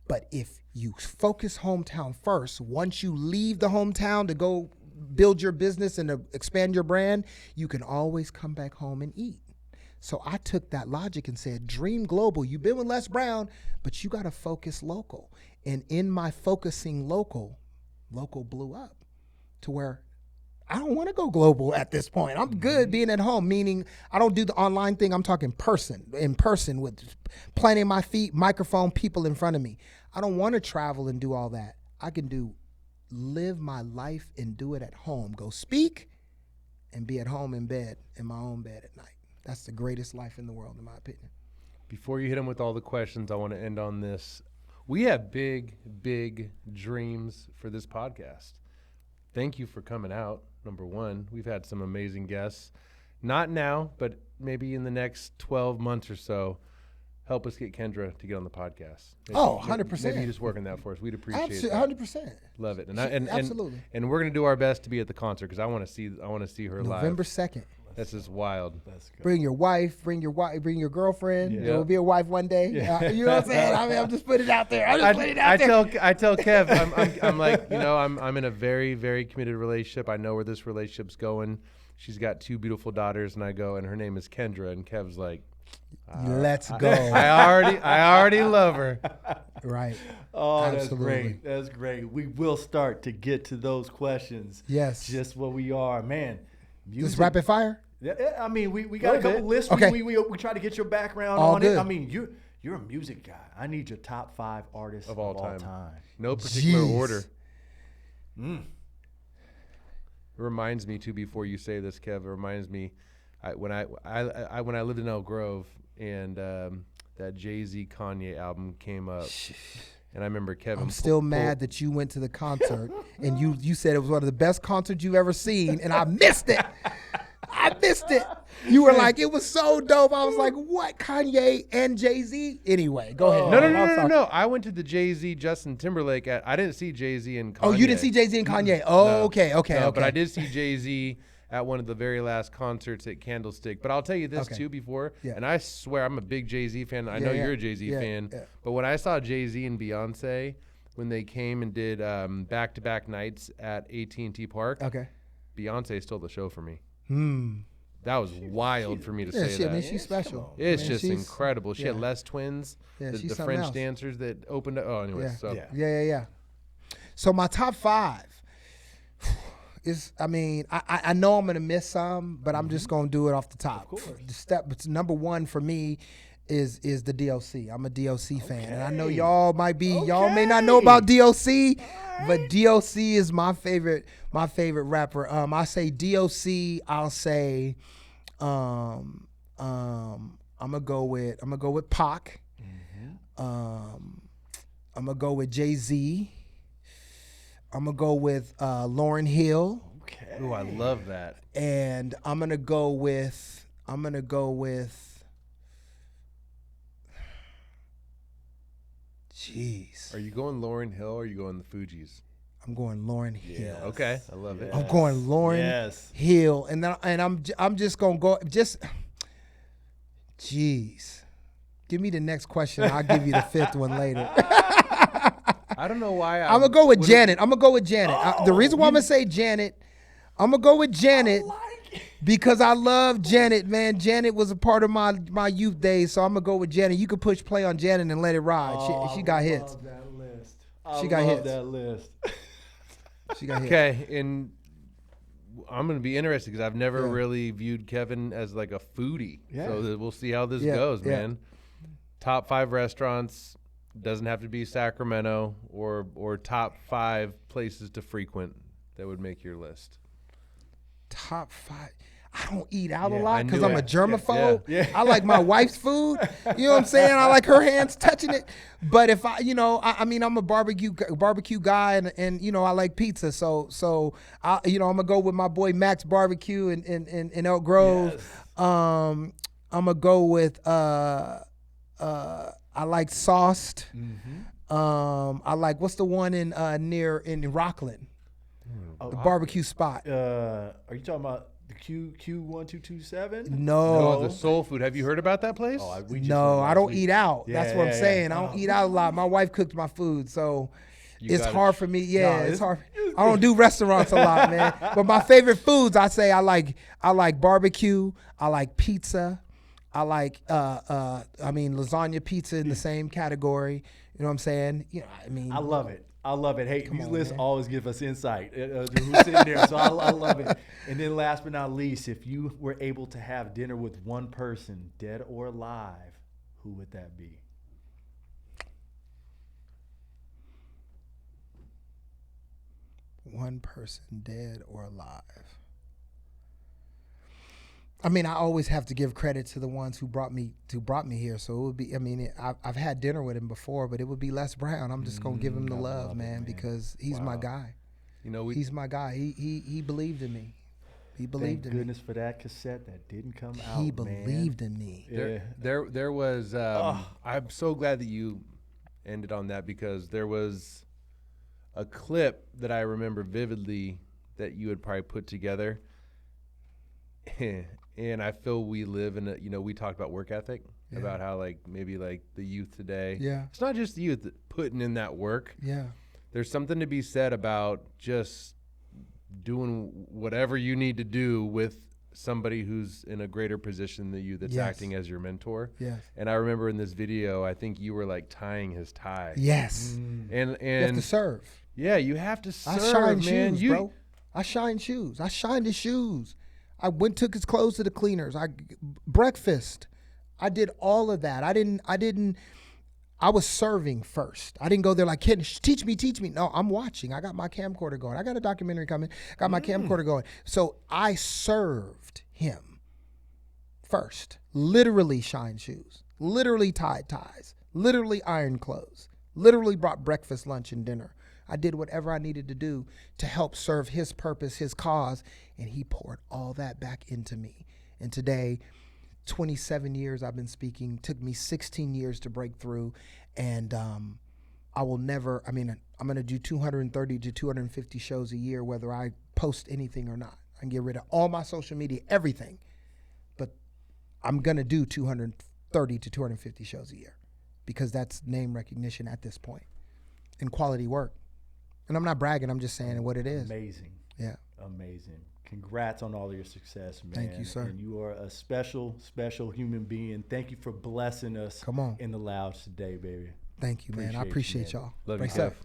But if you focus hometown first, once you leave the hometown to go build your business and to expand your brand, you can always come back home and eat. So I took that logic and said, dream global. You've been with Les Brown, but you got to focus local. And in my focusing local blew up to where I don't want to go global at this point. I'm good being at home, meaning I don't do the online thing. I'm talking in person with planting my feet, microphone, people in front of me. I don't want to travel and do all that. I can live my life and do it at home. Go speak and be at home in my own bed at night. That's the greatest life in the world, in my opinion. Before you hit them with all the questions, I want to end on this. We have big, big dreams for this podcast. thank you for coming out. Number one, we've had some amazing guests. Not now, but maybe in the next 12 months or so. Help us get Kendra to get on the podcast. Maybe, 100%. Maybe you just work on that for us. We'd appreciate it. 100%. Love it. Absolutely. And we're gonna do our best to be at the concert because I want to see her live. November 2nd. That's just wild. Let's go. Bring your wife, bring your girlfriend. Yeah. There will be a wife one day. You know what I'm saying? I mean, I'm just putting it out there. I tell Kev, I'm like, I'm in a very, very committed relationship. I know where this relationship's going. She's got 2 beautiful daughters, and her name is Kendra, and Kev's like, let's go. I already love her. Right. Oh, Absolutely. that's great. That's great. We will start to get to those questions. Yes. Just what we are, man. Music. Just rapid fire? Yeah, I mean, we got a couple lists. Okay. We try to get your background All on good. it. I mean, you're a music guy. I need your top 5 artists of all time. No particular Jeez. order. It reminds me too. Before you say this, Kev, it reminds me when I lived in Elk Grove and that Jay-Z Kanye album came up. And I remember Kevin. I'm still mad that you went to the concert and you said it was one of the best concerts you've ever seen, and I missed it. I missed it. You were like, it was so dope. I was like, what? Kanye and Jay-Z? Anyway, go ahead. No. I went to the Jay-Z Justin Timberlake. I didn't see Jay-Z and Kanye. Oh, you didn't see Jay-Z and Kanye? Oh, No. okay. But I did see Jay-Z at one of the very last concerts at Candlestick. But I'll tell you this too before, and I swear I'm a big Jay-Z fan. I know you're a Jay-Z fan. Yeah. But when I saw Jay-Z and Beyonce, when they came and did back-to-back nights at AT&T Park, Beyonce stole the show for me. That was wild for me to say that. I mean, she's special. It's just incredible. She had Les Twins, the French else. dancers that opened up. Oh, anyway. Yeah. So my top 5 is, I mean, I know I'm going to miss some, but I'm just going to do it off the top. Of course. But number 1 for me is the DLC. I'm a DLC fan. And I know y'all y'all may not know about DLC, but DLC is my favorite rapper. I say DLC, I'll say I'm gonna go with Pac. I'm gonna go with Jay-Z. I'm gonna go with Lauryn Hill. Okay. Oh, I love that. And I'm gonna go with jeez. Are you going Lauryn Hill or are you going the Fugees? I'm going Lauryn Hill. Yes. Okay, I love it. I'm going Lauryn Hill, and I'm just gonna go. Jeez, give me the next question. I'll give you the 5th one later. I don't know why. I'm gonna go with Janet. The reason why I'm gonna say Janet, I'm gonna go with Janet. Because I love Janet, man. Janet was a part of my youth days, so I'm gonna go with Janet. You could push play on Janet and let it ride. She got hits. Love that list. She got hits. That list. She got hits. Okay, and I'm gonna be interested because I've never really viewed Kevin as like a foodie. Yeah. So we'll see how this goes, man. Top 5 restaurants, doesn't have to be Sacramento, or top 5 places to frequent that would make your list. Top 5. I don't eat out a I lot because knew I'm a it. germaphobe. Yeah. I like my wife's food. You know what I'm saying? I like her hands touching it. But if I mean, I'm a barbecue guy, and I like pizza. So I'm gonna go with my boy Max Barbecue in Elk Grove. Yes. I'm gonna go with I like Sauced. I like, what's the one in Rockland? The barbecue spot. Are you talking about the Q1227? No. The soul food. Have you heard about that place? I don't eat out. That's what I'm saying. I don't eat out a lot. My wife cooks my food, so it's hard for me. Yeah, it's hard. I don't do restaurants a lot, man. But my favorite foods, I like barbecue. I like pizza. I like lasagna pizza in the same category. You know what I'm saying? I love it. Hey, these lists always give us insight to who's sitting there, so I love it. And then last but not least, if you were able to have dinner with one person, dead or alive, who would that be? One person, dead or alive. I mean, I always have to give credit to the ones who brought me here. So it would be, I've had dinner with him before, but it would be Les Brown. I'm just going to give him the love, man, because he's my guy. You know, he's my guy. He believed in me. He believed in me. Thank goodness for that cassette that didn't come out. He believed in me. There was. I'm so glad that you ended on that, because there was a clip that I remember vividly that you had probably put together, and I feel we live in a. You know, we talked about work ethic, about how like maybe like the youth today. Yeah. It's not just the youth putting in that work. Yeah. There's something to be said about just doing whatever you need to do with somebody who's in a greater position than you, that's acting as your mentor. Yes. And I remember in this video, I think you were like tying his tie. Yes. And you have to serve. Yeah, you have to serve, I shine man. shoes, bro. I shine shoes. I shined his shoes. I took his clothes to the cleaners. Breakfast. I did all of that. I was serving first. I didn't go there like, kid, teach me. No, I'm watching. I got my camcorder going. I got a documentary coming. Got my camcorder going. So I served him first. Literally shined shoes. Literally tied ties. Literally ironed clothes. Literally brought breakfast, lunch, and dinner. I did whatever I needed to do to help serve his purpose, his cause, and he poured all that back into me. And today, 27 years I've been speaking, took me 16 years to break through, and I will never, I'm going to do 230 to 250 shows a year, whether I post anything or not. I can get rid of all my social media, everything, but I'm going to do 230 to 250 shows a year, because that's name recognition at this point and quality work. And I'm not bragging, I'm just saying what it is. Amazing. Yeah. Amazing. Congrats on all of your success, man. Thank you, sir. And you are a special, special human being. Thank you for blessing us Come on. in the Louds today, baby. Thank you, man. I appreciate y'all. Love you, Brace up. Kev.